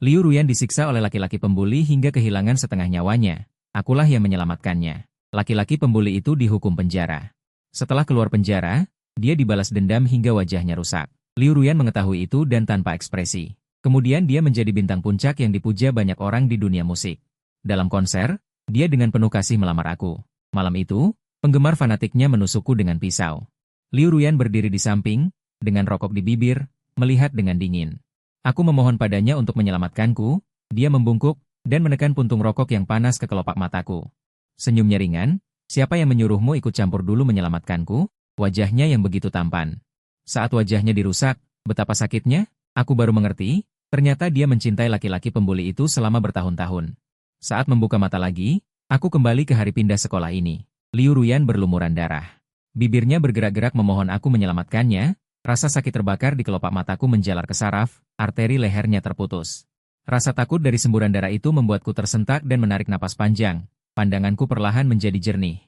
Liu Ruyan disiksa oleh laki-laki pembuli hingga kehilangan setengah nyawanya. Akulah yang menyelamatkannya. Laki-laki pembuli itu dihukum penjara. Setelah keluar penjara, dia dibalas dendam hingga wajahnya rusak. Liu Ruyan mengetahui itu dan tanpa ekspresi. Kemudian dia menjadi bintang puncak yang dipuja banyak orang di dunia musik. Dalam konser, dia dengan penuh kasih melamar aku. Malam itu, penggemar fanatiknya menusukku dengan pisau. Liu Ruyan berdiri di samping, dengan rokok di bibir, melihat dengan dingin. Aku memohon padanya untuk menyelamatkanku, dia membungkuk, dan menekan puntung rokok yang panas ke kelopak mataku. Senyumnya ringan, siapa yang menyuruhmu ikut campur dulu menyelamatkanku? Wajahnya yang begitu tampan. Saat wajahnya dirusak, betapa sakitnya, aku baru mengerti, ternyata dia mencintai laki-laki pembuli itu selama bertahun-tahun. Saat membuka mata lagi, aku kembali ke hari pindah sekolah ini. Liu Ruyan berlumuran darah. Bibirnya bergerak-gerak memohon aku menyelamatkannya, rasa sakit terbakar di kelopak mataku menjalar ke saraf, arteri lehernya terputus. Rasa takut dari semburan darah itu membuatku tersentak dan menarik napas panjang. Pandanganku perlahan menjadi jernih.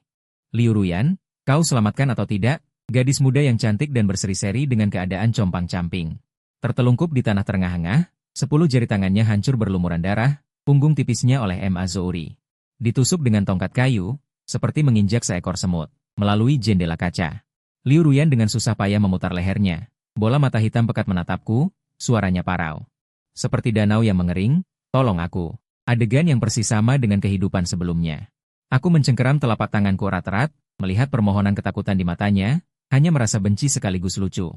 Liu Ruyan, kau selamatkan atau tidak? Gadis muda yang cantik dan berseri-seri dengan keadaan compang-camping. Tertelungkup di tanah terengah-engah, 10 jari tangannya hancur berlumuran darah, punggung tipisnya oleh Ma Zouri. Ditusuk dengan tongkat kayu, seperti menginjak seekor semut, melalui jendela kaca. Liu Ruyan dengan susah payah memutar lehernya. Bola mata hitam pekat menatapku, suaranya parau. Seperti danau yang mengering, tolong aku. Adegan yang persis sama dengan kehidupan sebelumnya. Aku mencengkeram telapak tanganku erat-erat, melihat permohonan ketakutan di matanya, hanya merasa benci sekaligus lucu.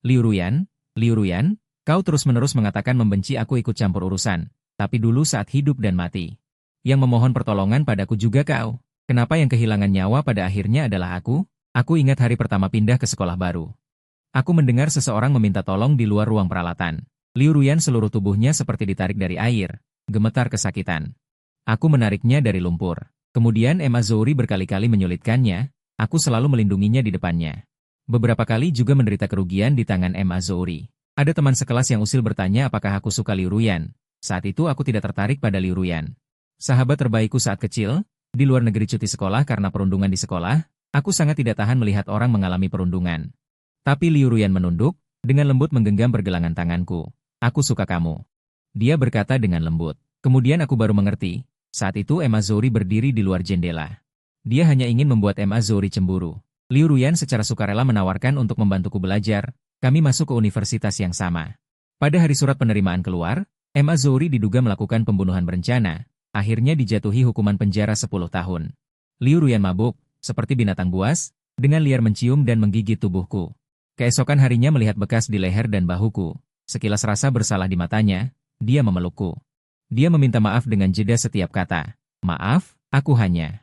Liu Ruyan, kau terus-menerus mengatakan membenci aku ikut campur urusan, tapi dulu saat hidup dan mati. Yang memohon pertolongan padaku juga kau. Kenapa yang kehilangan nyawa pada akhirnya adalah aku? Aku ingat hari pertama pindah ke sekolah baru. Aku mendengar seseorang meminta tolong di luar ruang peralatan. Liu Ruyan seluruh tubuhnya seperti ditarik dari air, gemetar kesakitan. Aku menariknya dari lumpur. Kemudian Ma Zouri berkali-kali menyulitkannya, aku selalu melindunginya di depannya. Beberapa kali juga menderita kerugian di tangan Ma Zouri. Ada teman sekelas yang usil bertanya apakah aku suka Liu Ruyan. Saat itu aku tidak tertarik pada Liu Ruyan. Sahabat terbaikku saat kecil, di luar negeri cuti sekolah karena perundungan di sekolah, aku sangat tidak tahan melihat orang mengalami perundungan. Tapi Liu Ruyan menunduk, dengan lembut menggenggam pergelangan tanganku. Aku suka kamu. Dia berkata dengan lembut. Kemudian aku baru mengerti. Saat itu Ma Zouri berdiri di luar jendela. Dia hanya ingin membuat Ma Zouri cemburu. Liu Ruyan secara sukarela menawarkan untuk membantuku belajar. Kami masuk ke universitas yang sama. Pada hari surat penerimaan keluar, Ma Zouri diduga melakukan pembunuhan berencana. Akhirnya dijatuhi hukuman penjara 10 tahun. Liu Ruyan mabuk, seperti binatang buas, dengan liar mencium dan menggigit tubuhku. Keesokan harinya melihat bekas di leher dan bahuku. Sekilas rasa bersalah di matanya, dia memelukku. Dia meminta maaf dengan jeda setiap kata. Maaf, aku hanya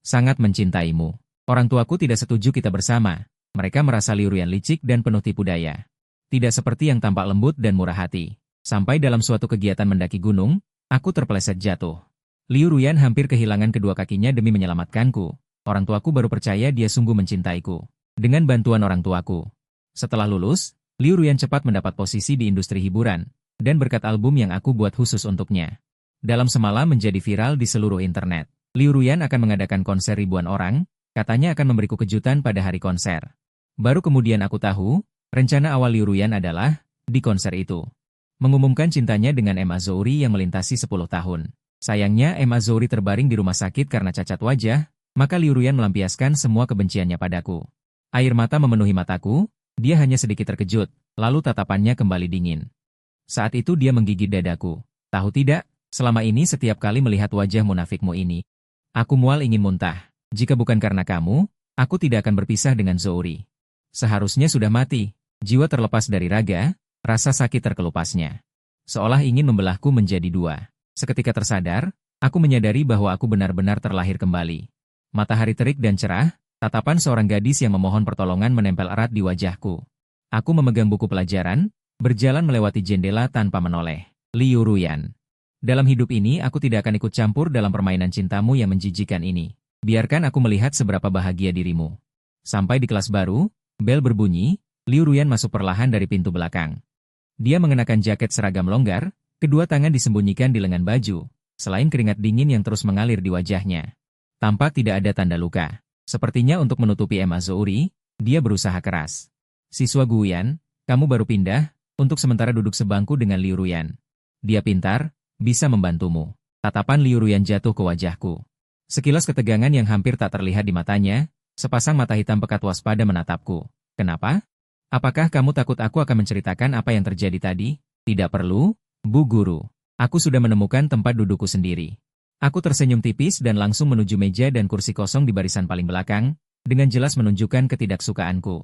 sangat mencintaimu. Orang tuaku tidak setuju kita bersama. Mereka merasa Liu Ruyan licik dan penuh tipu daya. Tidak seperti yang tampak lembut dan murah hati. Sampai dalam suatu kegiatan mendaki gunung, aku terpeleset jatuh. Liu Ruyan hampir kehilangan kedua kakinya demi menyelamatkanku. Orang tuaku baru percaya dia sungguh mencintaiku. Dengan bantuan orang tuaku. Setelah lulus, Liu Ruyan cepat mendapat posisi di industri hiburan, dan berkat album yang aku buat khusus untuknya. Dalam semalam menjadi viral di seluruh internet. Liu Ruyan akan mengadakan konser ribuan orang, katanya akan memberiku kejutan pada hari konser. Baru kemudian aku tahu, rencana awal Liu Ruyan adalah, di konser itu, mengumumkan cintanya dengan Ma Zouri yang melintasi 10 tahun. Sayangnya Ma Zouri terbaring di rumah sakit karena cacat wajah, maka Liu Ruyan melampiaskan semua kebenciannya padaku. Air mata memenuhi mataku, dia hanya sedikit terkejut, lalu tatapannya kembali dingin. Saat itu dia menggigit dadaku. Tahu tidak, selama ini setiap kali melihat wajah munafikmu ini, aku mual ingin muntah. Jika bukan karena kamu, aku tidak akan berpisah dengan Zouri. Seharusnya sudah mati, jiwa terlepas dari raga, rasa sakit terkelupasnya. Seolah ingin membelahku menjadi dua. Seketika tersadar, aku menyadari bahwa aku benar-benar terlahir kembali. Matahari terik dan cerah, tatapan seorang gadis yang memohon pertolongan menempel erat di wajahku. Aku memegang buku pelajaran, berjalan melewati jendela tanpa menoleh. Liu Ruyan. Dalam hidup ini aku tidak akan ikut campur dalam permainan cintamu yang menjijikan ini. Biarkan aku melihat seberapa bahagia dirimu. Sampai di kelas baru, bel berbunyi, Liu Ruyan masuk perlahan dari pintu belakang. Dia mengenakan jaket seragam longgar, kedua tangan disembunyikan di lengan baju, selain keringat dingin yang terus mengalir di wajahnya. Tampak tidak ada tanda luka. Sepertinya untuk menutupi Ma Zouri, dia berusaha keras. Siswa Guyan, kamu baru pindah, untuk sementara duduk sebangku dengan Liu Ruyan. Dia pintar, bisa membantumu. Tatapan Liu Ruyan jatuh ke wajahku. Sekilas ketegangan yang hampir tak terlihat di matanya, sepasang mata hitam pekat waspada menatapku. Kenapa? Apakah kamu takut aku akan menceritakan apa yang terjadi tadi? Tidak perlu, Bu Guru. Aku sudah menemukan tempat dudukku sendiri. Aku tersenyum tipis dan langsung menuju meja dan kursi kosong di barisan paling belakang, dengan jelas menunjukkan ketidaksukaanku.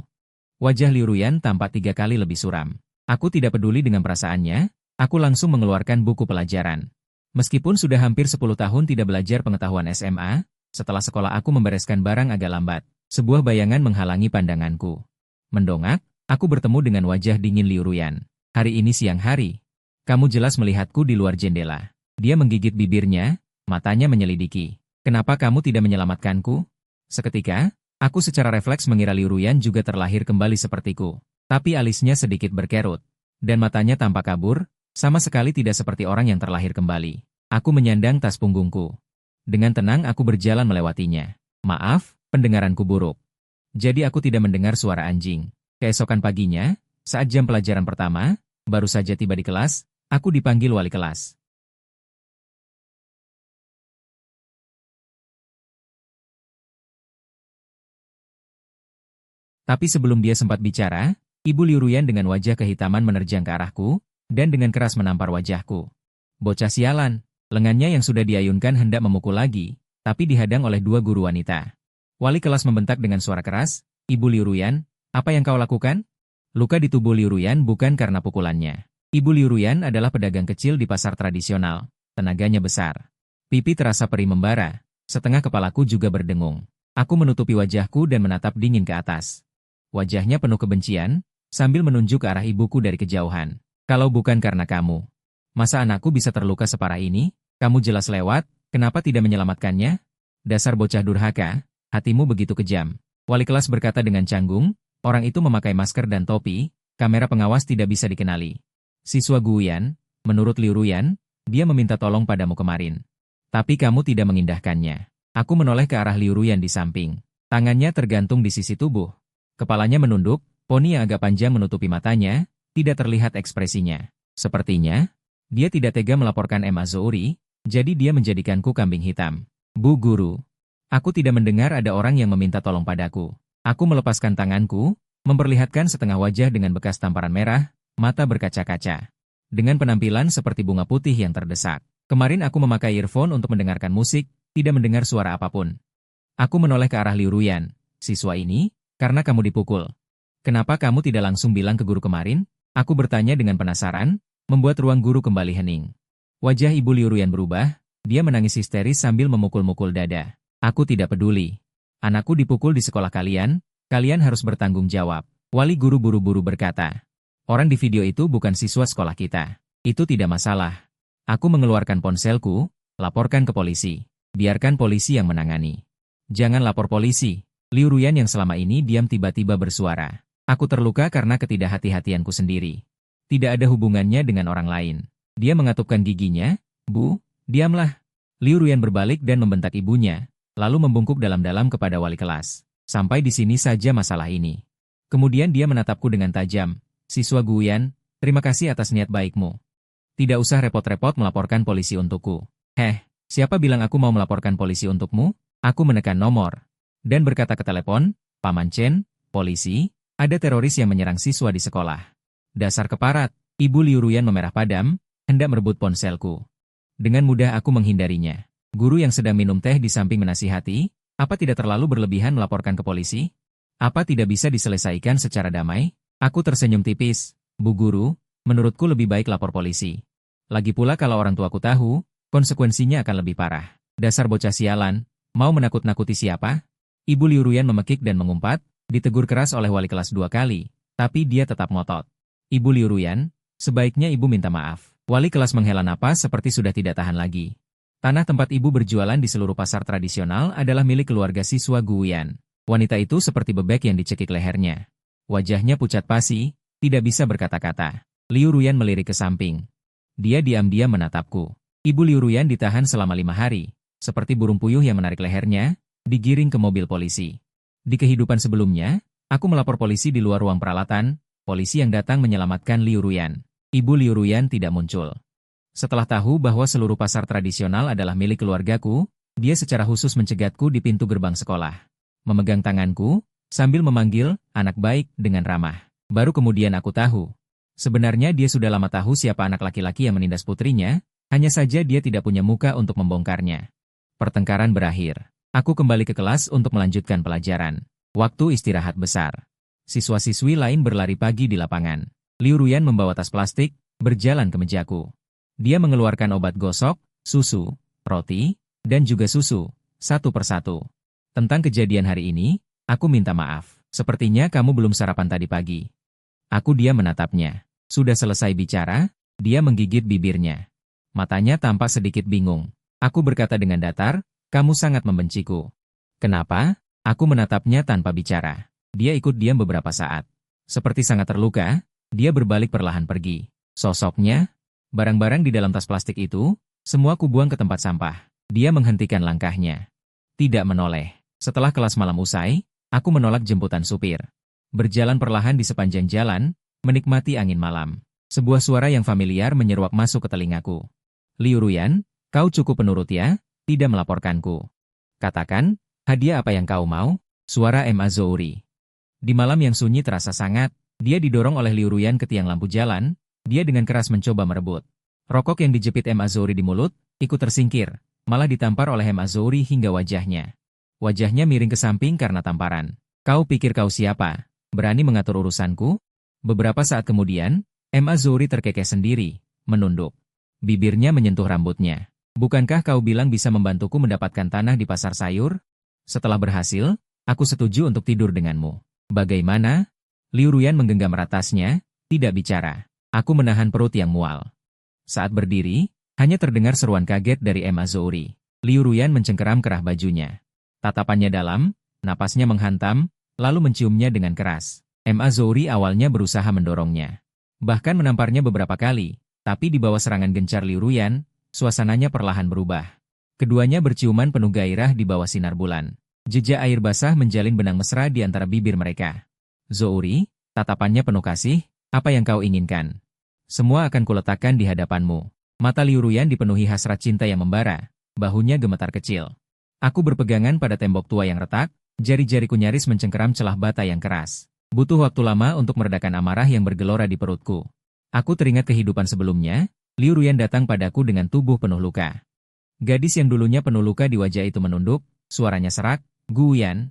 Wajah Liu Ruyan tampak 3 kali lebih suram. Aku tidak peduli dengan perasaannya, aku langsung mengeluarkan buku pelajaran. Meskipun sudah hampir 10 tahun tidak belajar pengetahuan SMA, setelah sekolah aku membereskan barang agak lambat. Sebuah bayangan menghalangi pandanganku. Mendongak, aku bertemu dengan wajah dingin Liu Ruyan. Hari ini siang hari. Kamu jelas melihatku di luar jendela. Dia menggigit bibirnya, matanya menyelidiki. Kenapa kamu tidak menyelamatkanku? Seketika, aku secara refleks mengira Liu Ruyan juga terlahir kembali sepertiku. Tapi alisnya sedikit berkerut. Dan matanya tampak kabur, sama sekali tidak seperti orang yang terlahir kembali. Aku menyandang tas punggungku. Dengan tenang aku berjalan melewatinya. Maaf, pendengaranku buruk. Jadi aku tidak mendengar suara anjing. Keesokan paginya, saat jam pelajaran pertama, baru saja tiba di kelas, aku dipanggil wali kelas. Tapi sebelum dia sempat bicara, Ibu Liu Ruyan dengan wajah kehitaman menerjang ke arahku, dan dengan keras menampar wajahku. Bocah sialan, lengannya yang sudah diayunkan hendak memukul lagi, tapi dihadang oleh 2 guru wanita. Wali kelas membentak dengan suara keras, Ibu Liu Ruyan, apa yang kau lakukan? Luka di tubuh Liu Ruyan bukan karena pukulannya. Ibu Liu Ruyan adalah pedagang kecil di pasar tradisional, tenaganya besar. Pipi terasa perih membara, setengah kepalaku juga berdengung. Aku menutupi wajahku dan menatap dingin ke atas. Wajahnya penuh kebencian, sambil menunjuk ke arah ibuku dari kejauhan. Kalau bukan karena kamu, masa anakku bisa terluka separah ini? Kamu jelas lewat, kenapa tidak menyelamatkannya? Dasar bocah durhaka, hatimu begitu kejam. Wali kelas berkata dengan canggung, orang itu memakai masker dan topi, kamera pengawas tidak bisa dikenali. Siswa Guyan, menurut Liu Ruyan, dia meminta tolong padamu kemarin. Tapi kamu tidak mengindahkannya. Aku menoleh ke arah Liu Ruyan di samping. Tangannya tergantung di sisi tubuh. Kepalanya menunduk, poni yang agak panjang menutupi matanya, tidak terlihat ekspresinya. Sepertinya, dia tidak tega melaporkan M. Azzouri, jadi dia menjadikanku kambing hitam. Bu Guru, aku tidak mendengar ada orang yang meminta tolong padaku. Aku melepaskan tanganku, memperlihatkan setengah wajah dengan bekas tamparan merah, mata berkaca-kaca. Dengan penampilan seperti bunga putih yang terdesak. Kemarin aku memakai earphone untuk mendengarkan musik, tidak mendengar suara apapun. Aku menoleh ke arah Liu Ruyan. Siswa ini, karena kamu dipukul. Kenapa kamu tidak langsung bilang ke guru kemarin? Aku bertanya dengan penasaran, membuat ruang guru kembali hening. Wajah Ibu Liu Ruyan berubah, dia menangis histeris sambil memukul-mukul dada. Aku tidak peduli. Anakku dipukul di sekolah kalian, kalian harus bertanggung jawab. Wali guru buru-buru berkata. Orang di video itu bukan siswa sekolah kita. Itu tidak masalah. Aku mengeluarkan ponselku, laporkan ke polisi. Biarkan polisi yang menangani. Jangan lapor polisi. Liu Ruyan yang selama ini diam tiba-tiba bersuara. Aku terluka karena ketidakhati-hatianku sendiri. Tidak ada hubungannya dengan orang lain. Dia mengatupkan giginya. Bu, diamlah. Liu Ruyan berbalik dan membentak ibunya, lalu membungkuk dalam-dalam kepada wali kelas. Sampai di sini saja masalah ini. Kemudian dia menatapku dengan tajam. Siswa Guyan, terima kasih atas niat baikmu. Tidak usah repot-repot melaporkan polisi untukku. Siapa bilang aku mau melaporkan polisi untukmu? Aku menekan nomor. Dan berkata ke telepon, Paman Chen, polisi, ada teroris yang menyerang siswa di sekolah. Dasar keparat, Ibu Liu Ruyan memerah padam, hendak merebut ponselku. Dengan mudah aku menghindarinya. Guru yang sedang minum teh di samping menasihati, apa tidak terlalu berlebihan melaporkan ke polisi? Apa tidak bisa diselesaikan secara damai? Aku tersenyum tipis. Bu Guru, menurutku lebih baik lapor polisi. Lagi pula kalau orang tuaku tahu, konsekuensinya akan lebih parah. Dasar bocah sialan, mau menakut-nakuti siapa? Ibu Liu Ruyan memekik dan mengumpat, ditegur keras oleh wali kelas 2 kali, tapi dia tetap ngotot. Ibu Liu Ruyan, sebaiknya ibu minta maaf. Wali kelas menghela napas seperti sudah tidak tahan lagi. Tanah tempat ibu berjualan di seluruh pasar tradisional adalah milik keluarga siswa Guyan. Wanita itu seperti bebek yang dicekik lehernya. Wajahnya pucat pasi, tidak bisa berkata-kata. Liu Ruyan melirik ke samping. Dia diam-diam menatapku. Ibu Liu Ruyan ditahan selama 5 hari. Seperti burung puyuh yang menarik lehernya, digiring ke mobil polisi. Di kehidupan sebelumnya, aku melapor polisi di luar ruang peralatan, polisi yang datang menyelamatkan Liu Ruyan. Ibu Liu Ruyan tidak muncul. Setelah tahu bahwa seluruh pasar tradisional adalah milik keluargaku, dia secara khusus mencegatku di pintu gerbang sekolah. Memegang tanganku, sambil memanggil, anak baik, dengan ramah. Baru kemudian aku tahu. Sebenarnya dia sudah lama tahu siapa anak laki-laki yang menindas putrinya, hanya saja dia tidak punya muka untuk membongkarnya. Pertengkaran berakhir. Aku kembali ke kelas untuk melanjutkan pelajaran. Waktu istirahat besar. Siswa-siswi lain berlari pagi di lapangan. Liu Ruyan membawa tas plastik, berjalan ke mejaku. Dia mengeluarkan obat gosok, susu, roti, dan juga susu, satu persatu. Tentang kejadian hari ini, aku minta maaf. Sepertinya kamu belum sarapan tadi pagi. Aku diam menatapnya. Sudah selesai bicara, dia menggigit bibirnya. Matanya tampak sedikit bingung. Aku berkata dengan datar, kamu sangat membenciku. Kenapa? Aku menatapnya tanpa bicara. Dia ikut diam beberapa saat. Seperti sangat terluka, dia berbalik perlahan pergi. Sosoknya, barang-barang di dalam tas plastik itu, semua kubuang ke tempat sampah. Dia menghentikan langkahnya. Tidak menoleh. Setelah kelas malam usai, aku menolak jemputan supir. Berjalan perlahan di sepanjang jalan, menikmati angin malam. Sebuah suara yang familiar menyeruak masuk ke telingaku. Liu Ruyan, kau cukup penurut ya, tidak melaporkanku. Katakan, hadiah apa yang kau mau? Suara M.A. Zouri. Di malam yang sunyi terasa sangat, dia didorong oleh Liu Ruyan ke tiang lampu jalan, dia dengan keras mencoba merebut. Rokok yang dijepit M.A. Zouri di mulut, ikut tersingkir, malah ditampar oleh M.A. Zouri hingga wajahnya. Wajahnya miring ke samping karena tamparan. Kau pikir kau siapa? Berani mengatur urusanku? Beberapa saat kemudian, M.A. Zouri terkekeh sendiri, menunduk. Bibirnya menyentuh rambutnya. Bukankah kau bilang bisa membantuku mendapatkan tanah di pasar sayur? Setelah berhasil, aku setuju untuk tidur denganmu. Bagaimana? Liu Ruyan menggenggam ratasnya, tidak bicara. Aku menahan perut yang mual. Saat berdiri, hanya terdengar seruan kaget dari M.A. Zouri. Liu Ruyan mencengkeram kerah bajunya. Tatapannya dalam, napasnya menghantam, lalu menciumnya dengan keras. M.A. Zouri awalnya berusaha mendorongnya. Bahkan menamparnya beberapa kali, tapi di bawah serangan gencar Liu Ruyan, suasananya perlahan berubah. Keduanya berciuman penuh gairah di bawah sinar bulan. Jejak air basah menjalin benang mesra di antara bibir mereka. Zouri, tatapannya penuh kasih, apa yang kau inginkan? Semua akan kuletakkan di hadapanmu. Mata Liu Ruyan dipenuhi hasrat cinta yang membara, bahunya gemetar kecil. Aku berpegangan pada tembok tua yang retak, jari-jariku nyaris mencengkeram celah bata yang keras. Butuh waktu lama untuk meredakan amarah yang bergelora di perutku. Aku teringat kehidupan sebelumnya, Liu Ruyan datang padaku dengan tubuh penuh luka. Gadis yang dulunya penuh luka di wajah itu menunduk, suaranya serak, Guyan.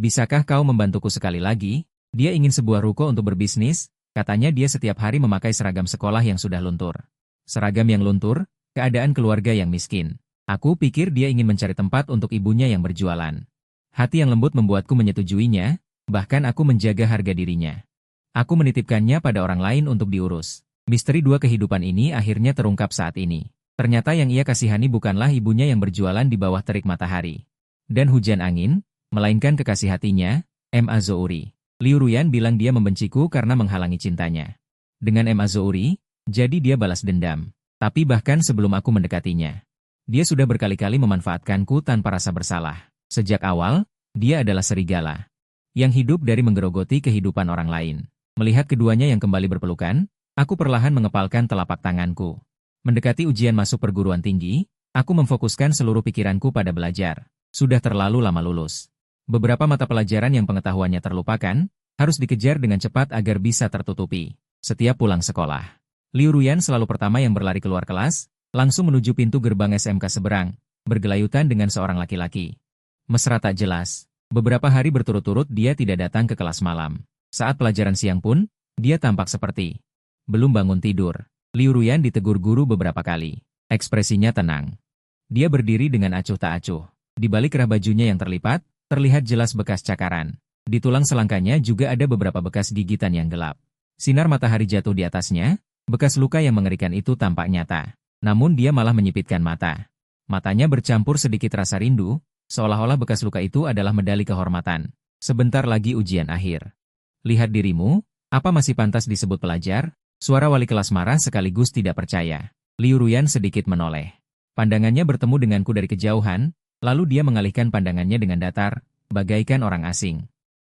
Bisakah kau membantuku sekali lagi? Dia ingin sebuah ruko untuk berbisnis, katanya dia setiap hari memakai seragam sekolah yang sudah luntur. Seragam yang luntur, keadaan keluarga yang miskin. Aku pikir dia ingin mencari tempat untuk ibunya yang berjualan. Hati yang lembut membuatku menyetujuinya, bahkan aku menjaga harga dirinya. Aku menitipkannya pada orang lain untuk diurus. Misteri dua kehidupan ini akhirnya terungkap saat ini. Ternyata yang ia kasihani bukanlah ibunya yang berjualan di bawah terik matahari dan hujan angin, melainkan kekasih hatinya, M.A. Zouri. Liu Ruyan bilang dia membenciku karena menghalangi cintanya. Dengan M.A. Zouri, jadi dia balas dendam. Tapi bahkan sebelum aku mendekatinya, dia sudah berkali-kali memanfaatkanku tanpa rasa bersalah. Sejak awal, dia adalah serigala yang hidup dari menggerogoti kehidupan orang lain. Melihat keduanya yang kembali berpelukan, aku perlahan mengepalkan telapak tanganku. Mendekati ujian masuk perguruan tinggi, aku memfokuskan seluruh pikiranku pada belajar. Sudah terlalu lama lulus. Beberapa mata pelajaran yang pengetahuannya terlupakan, harus dikejar dengan cepat agar bisa tertutupi. Setiap pulang sekolah, Liu Ruyan selalu pertama yang berlari keluar kelas, langsung menuju pintu gerbang SMK seberang, bergelayutan dengan seorang laki-laki. Mesra tak jelas. Beberapa hari berturut-turut dia tidak datang ke kelas malam. Saat pelajaran siang pun, dia tampak seperti belum bangun tidur. Liu Ruyan ditegur guru beberapa kali. Ekspresinya tenang. Dia berdiri dengan acuh tak acuh. Di balik kerah bajunya yang terlipat, terlihat jelas bekas cakaran. Di tulang selangkanya juga ada beberapa bekas gigitan yang gelap. Sinar matahari jatuh di atasnya, bekas luka yang mengerikan itu tampak nyata. Namun dia malah menyipitkan mata. Matanya bercampur sedikit rasa rindu, seolah-olah bekas luka itu adalah medali kehormatan. Sebentar lagi ujian akhir. Lihat dirimu, apa masih pantas disebut pelajar? Suara wali kelas marah sekaligus tidak percaya. Liu Ruyan sedikit menoleh. Pandangannya bertemu denganku dari kejauhan, lalu dia mengalihkan pandangannya dengan datar, bagaikan orang asing.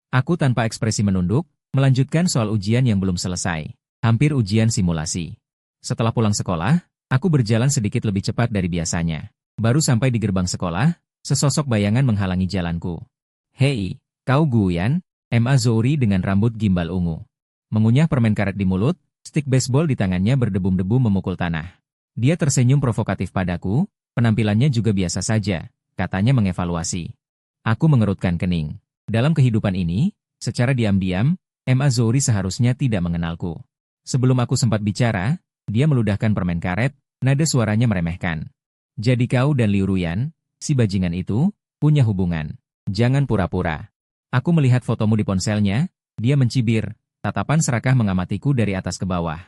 Aku tanpa ekspresi menunduk, melanjutkan soal ujian yang belum selesai. Hampir ujian simulasi. Setelah pulang sekolah, Aku berjalan sedikit lebih cepat dari biasanya. Baru sampai di gerbang sekolah, sesosok bayangan menghalangi jalanku. Hei, kau Guyan? M.A. Zouri dengan rambut gimbal ungu. Mengunyah permen karet di mulut, stik baseball di tangannya berdebum-debu memukul tanah. Dia tersenyum provokatif padaku, penampilannya juga biasa saja, katanya mengevaluasi. Aku mengerutkan kening. Dalam kehidupan ini, secara diam-diam, M.A. Zouri seharusnya tidak mengenalku. Sebelum aku sempat bicara, dia meludahkan permen karet, nada suaranya meremehkan. Jadi kau dan Liu Ruyan, si bajingan itu, punya hubungan. Jangan pura-pura. Aku melihat fotomu di ponselnya, dia mencibir, tatapan serakah mengamatiku dari atas ke bawah.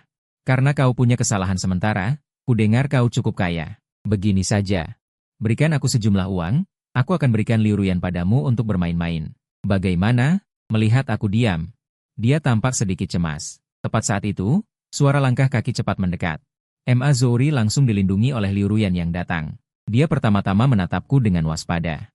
Karena kau punya kesalahan sementara, kudengar kau cukup kaya. Begini saja. Berikan aku sejumlah uang, aku akan berikan Liu Ruyan padamu untuk bermain-main. Bagaimana? Melihat aku diam. Dia tampak sedikit cemas. Tepat saat itu, suara langkah kaki cepat mendekat. M.A. Zouri langsung dilindungi oleh Liu Ruyan yang datang. Dia pertama-tama menatapku dengan waspada.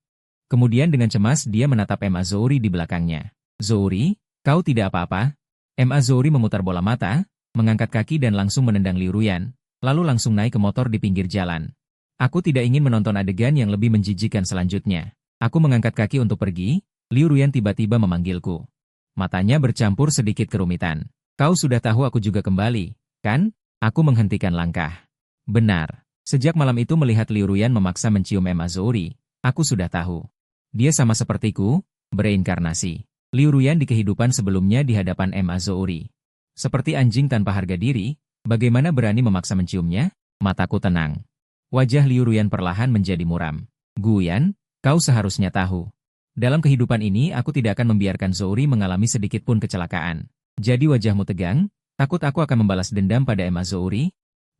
Kemudian dengan cemas dia menatap M.A. Zouri di belakangnya. Zouri, kau tidak apa-apa? M.A. Zouri memutar bola mata, mengangkat kaki dan langsung menendang Liu Ruyan, lalu langsung naik ke motor di pinggir jalan. Aku tidak ingin menonton adegan yang lebih menjijikan selanjutnya. Aku mengangkat kaki untuk pergi, Liu Ruyan tiba-tiba memanggilku. Matanya bercampur sedikit kerumitan. Kau sudah tahu aku juga kembali, kan? Aku menghentikan langkah. Benar. Sejak malam itu melihat Liu Ruyan memaksa mencium M.A. Zouri, aku sudah tahu. Dia sama sepertiku, bereinkarnasi. Liu Ruyan di kehidupan sebelumnya di hadapan M.A. Zouri. Seperti anjing tanpa harga diri, bagaimana berani memaksa menciumnya? Mataku tenang. Wajah Liu Ruyan perlahan menjadi muram. Guyan, kau seharusnya tahu. Dalam kehidupan ini aku tidak akan membiarkan Zouri mengalami sedikit pun kecelakaan. Jadi wajahmu tegang? Takut aku akan membalas dendam pada M.A. Zouri?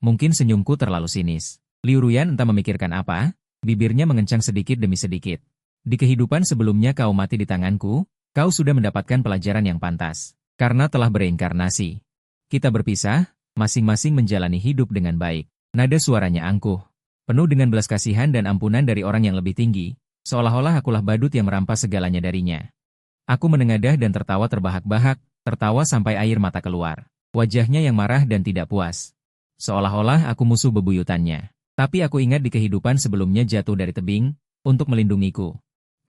Mungkin senyumku terlalu sinis. Liu Ruyan entah memikirkan apa, bibirnya mengencang sedikit demi sedikit. Di kehidupan sebelumnya kau mati di tanganku, kau sudah mendapatkan pelajaran yang pantas. Karena telah bereinkarnasi. Kita berpisah, masing-masing menjalani hidup dengan baik. Nada suaranya angkuh. Penuh dengan belas kasihan dan ampunan dari orang yang lebih tinggi, seolah-olah akulah badut yang merampas segalanya darinya. Aku menengadah dan tertawa terbahak-bahak, tertawa sampai air mata keluar. Wajahnya yang marah dan tidak puas. Seolah-olah aku musuh bebuyutannya. Tapi aku ingat di kehidupan sebelumnya jatuh dari tebing, untuk melindungiku.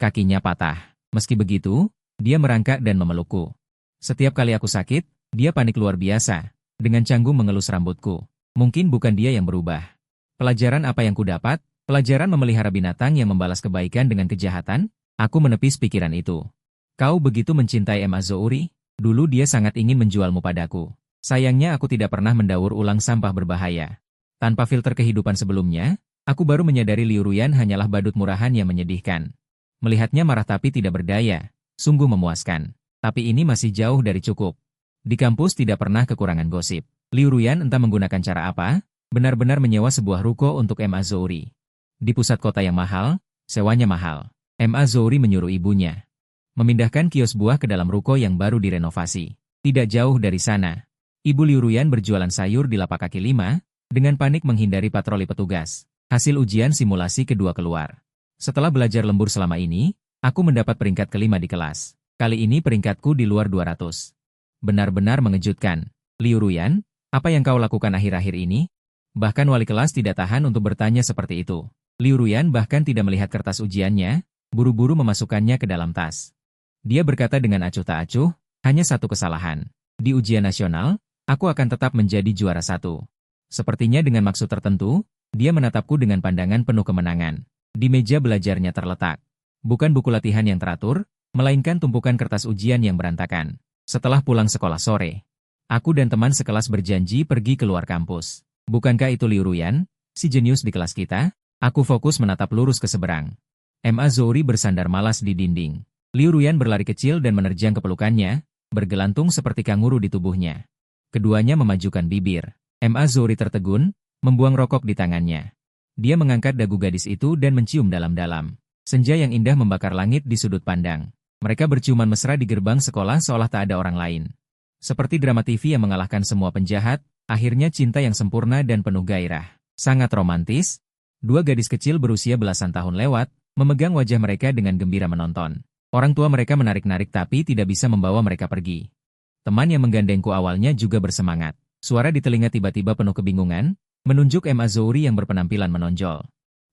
Kakinya patah. Meski begitu, dia merangkak dan memelukku. Setiap kali aku sakit, dia panik luar biasa, dengan canggung mengelus rambutku. Mungkin bukan dia yang berubah. Pelajaran apa yang kudapat? Pelajaran memelihara binatang yang membalas kebaikan dengan kejahatan? Aku menepis pikiran itu. Kau begitu mencintai M.A. Zouri? Dulu dia sangat ingin menjualmu padaku. Sayangnya aku tidak pernah mendaur ulang sampah berbahaya. Tanpa filter kehidupan sebelumnya, aku baru menyadari Liu Ruyan hanyalah badut murahan yang menyedihkan. Melihatnya marah tapi tidak berdaya, sungguh memuaskan. Tapi ini masih jauh dari cukup. Di kampus tidak pernah kekurangan gosip. Liu Ruyan entah menggunakan cara apa, benar-benar menyewa sebuah ruko untuk M.A. Zouri. Di pusat kota yang mahal, sewanya mahal. M.A. Zouri menyuruh ibunya memindahkan kios buah ke dalam ruko yang baru direnovasi. Tidak jauh dari sana, Ibu Liu Ruyan berjualan sayur di lapak kaki lima, dengan panik menghindari patroli petugas. Hasil ujian simulasi kedua keluar. Setelah belajar lembur selama ini, aku mendapat peringkat kelima di kelas. Kali ini peringkatku di luar 200. Benar-benar mengejutkan. Liu Ruyan, apa yang kau lakukan akhir-akhir ini? Bahkan wali kelas tidak tahan untuk bertanya seperti itu. Liu Ruyan bahkan tidak melihat kertas ujiannya, buru-buru memasukkannya ke dalam tas. Dia berkata dengan acuh tak acuh, hanya satu kesalahan. Di ujian nasional, aku akan tetap menjadi juara satu. Sepertinya dengan maksud tertentu, dia menatapku dengan pandangan penuh kemenangan. Di meja belajarnya terletak. Bukan buku latihan yang teratur, melainkan tumpukan kertas ujian yang berantakan. Setelah pulang sekolah sore, aku dan teman sekelas berjanji pergi keluar kampus. Bukankah itu Liu Ruyan, si jenius di kelas kita? Aku fokus menatap lurus ke seberang. M.A. Zouri bersandar malas di dinding. Liu Ruyan berlari kecil dan menerjang ke pelukannya, bergelantung seperti kanguru di tubuhnya. Keduanya memajukan bibir. M.A. Zouri tertegun, membuang rokok di tangannya. Dia mengangkat dagu gadis itu dan mencium dalam-dalam. Senja yang indah membakar langit di sudut pandang. Mereka berciuman mesra di gerbang sekolah seolah tak ada orang lain. Seperti drama TV yang mengalahkan semua penjahat, akhirnya cinta yang sempurna dan penuh gairah. Sangat romantis. Dua gadis kecil berusia belasan tahun lewat, memegang wajah mereka dengan gembira menonton. Orang tua mereka menarik-narik tapi tidak bisa membawa mereka pergi. Teman yang menggandengku awalnya juga bersemangat. Suara di telinga tiba-tiba penuh kebingungan. Menunjuk Ma Zouri yang berpenampilan menonjol.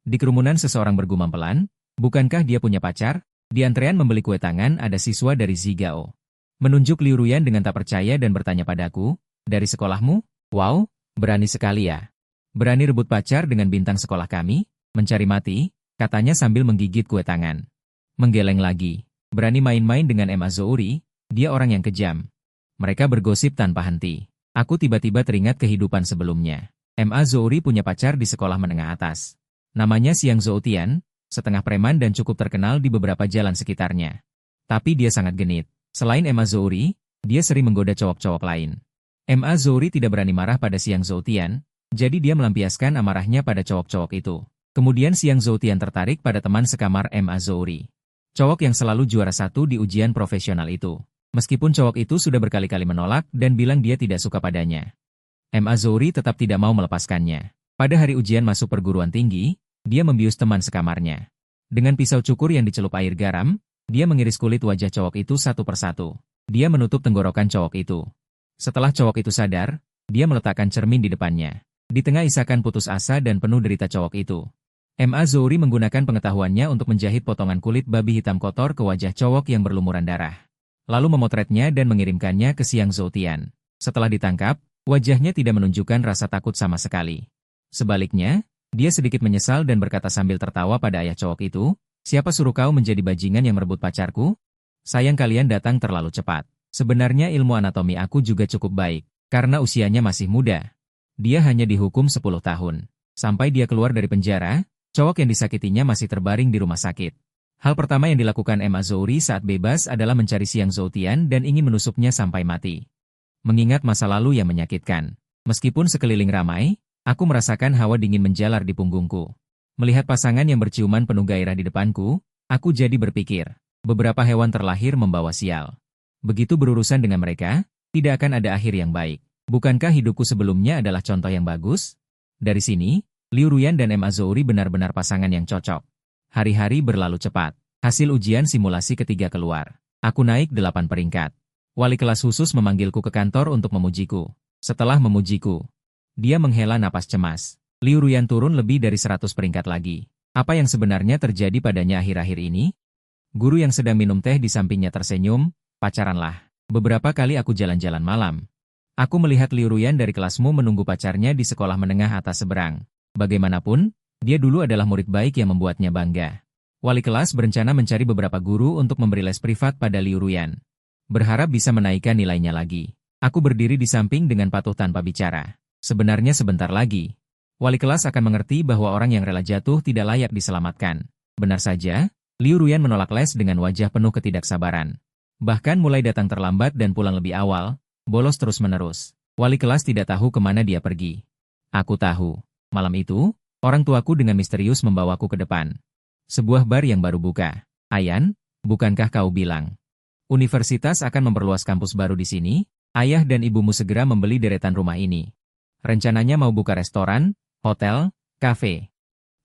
Di kerumunan seseorang bergumam pelan, bukankah dia punya pacar? Di antrean membeli kue tangan ada siswa dari Zigao. Menunjuk Liu Ruyan dengan tak percaya dan bertanya padaku, dari sekolahmu? Wow, berani sekali ya. Berani rebut pacar dengan bintang sekolah kami? Mencari mati, katanya sambil menggigit kue tangan. Menggeleng lagi. Berani main-main dengan Ma Zouri, dia orang yang kejam. Mereka bergosip tanpa henti. Aku tiba-tiba teringat kehidupan sebelumnya. Ma Zouri punya pacar di sekolah menengah atas. Namanya Xiang Zoutian, setengah preman dan cukup terkenal di beberapa jalan sekitarnya. Tapi dia sangat genit. Selain Ma Zouri, dia sering menggoda cowok-cowok lain. Ma Zouri tidak berani marah pada Xiang Zoutian, jadi dia melampiaskan amarahnya pada cowok-cowok itu. Kemudian Xiang Zoutian tertarik pada teman sekamar Ma Zouri. Cowok yang selalu juara satu di ujian profesional itu. Meskipun cowok itu sudah berkali-kali menolak dan bilang dia tidak suka padanya. Ma Zouri tetap tidak mau melepaskannya. Pada hari ujian masuk perguruan tinggi, dia membius teman sekamarnya. Dengan pisau cukur yang dicelup air garam, dia mengiris kulit wajah cowok itu satu persatu. Dia menutup tenggorokan cowok itu. Setelah cowok itu sadar, dia meletakkan cermin di depannya. Di tengah isakan putus asa dan penuh derita cowok itu. Ma Zouri menggunakan pengetahuannya untuk menjahit potongan kulit babi hitam kotor ke wajah cowok yang berlumuran darah. Lalu memotretnya dan mengirimkannya ke Xiang Zoutian. Setelah ditangkap, wajahnya tidak menunjukkan rasa takut sama sekali. Sebaliknya, dia sedikit menyesal dan berkata sambil tertawa pada ayah cowok itu, siapa suruh kau menjadi bajingan yang merebut pacarku? Sayang kalian datang terlalu cepat. Sebenarnya ilmu anatomi aku juga cukup baik, karena usianya masih muda. Dia hanya dihukum 10 tahun. Sampai dia keluar dari penjara, cowok yang disakitinya masih terbaring di rumah sakit. Hal pertama yang dilakukan Ma Zouri saat bebas adalah mencari Xiang Zoutian dan ingin menusuknya sampai mati. Mengingat masa lalu yang menyakitkan. Meskipun sekeliling ramai, aku merasakan hawa dingin menjalar di punggungku. Melihat pasangan yang berciuman penuh gairah di depanku, aku jadi berpikir, beberapa hewan terlahir membawa sial. Begitu berurusan dengan mereka, tidak akan ada akhir yang baik. Bukankah hidupku sebelumnya adalah contoh yang bagus? Dari sini, Liu Ruyan dan Ma Zouri benar-benar pasangan yang cocok. Hari-hari berlalu cepat. Hasil ujian simulasi ketiga keluar. Aku naik 8 peringkat. Wali kelas khusus memanggilku ke kantor untuk memujiku. Setelah memujiku, dia menghela napas cemas. Liu Ruyan turun lebih dari 100 peringkat lagi. Apa yang sebenarnya terjadi padanya akhir-akhir ini? Guru yang sedang minum teh di sampingnya tersenyum, pacaranlah. Beberapa kali aku jalan-jalan malam. Aku melihat Liu Ruyan dari kelasmu menunggu pacarnya di sekolah menengah atas seberang. Bagaimanapun, dia dulu adalah murid baik yang membuatnya bangga. Wali kelas berencana mencari beberapa guru untuk memberi les privat pada Liu Ruyan. Berharap bisa menaikkan nilainya lagi. Aku berdiri di samping dengan patuh tanpa bicara. Sebenarnya sebentar lagi, wali kelas akan mengerti bahwa orang yang rela jatuh tidak layak diselamatkan. Benar saja, Liu Ruyan menolak les dengan wajah penuh ketidaksabaran. Bahkan mulai datang terlambat dan pulang lebih awal, bolos terus-menerus. Wali kelas tidak tahu kemana dia pergi. Aku tahu. Malam itu, orang tuaku dengan misterius membawaku ke depan. Sebuah bar yang baru buka. Ayan, bukankah kau bilang universitas akan memperluas kampus baru di sini? Ayah dan ibumu segera membeli deretan rumah ini. Rencananya mau buka restoran, hotel, kafe.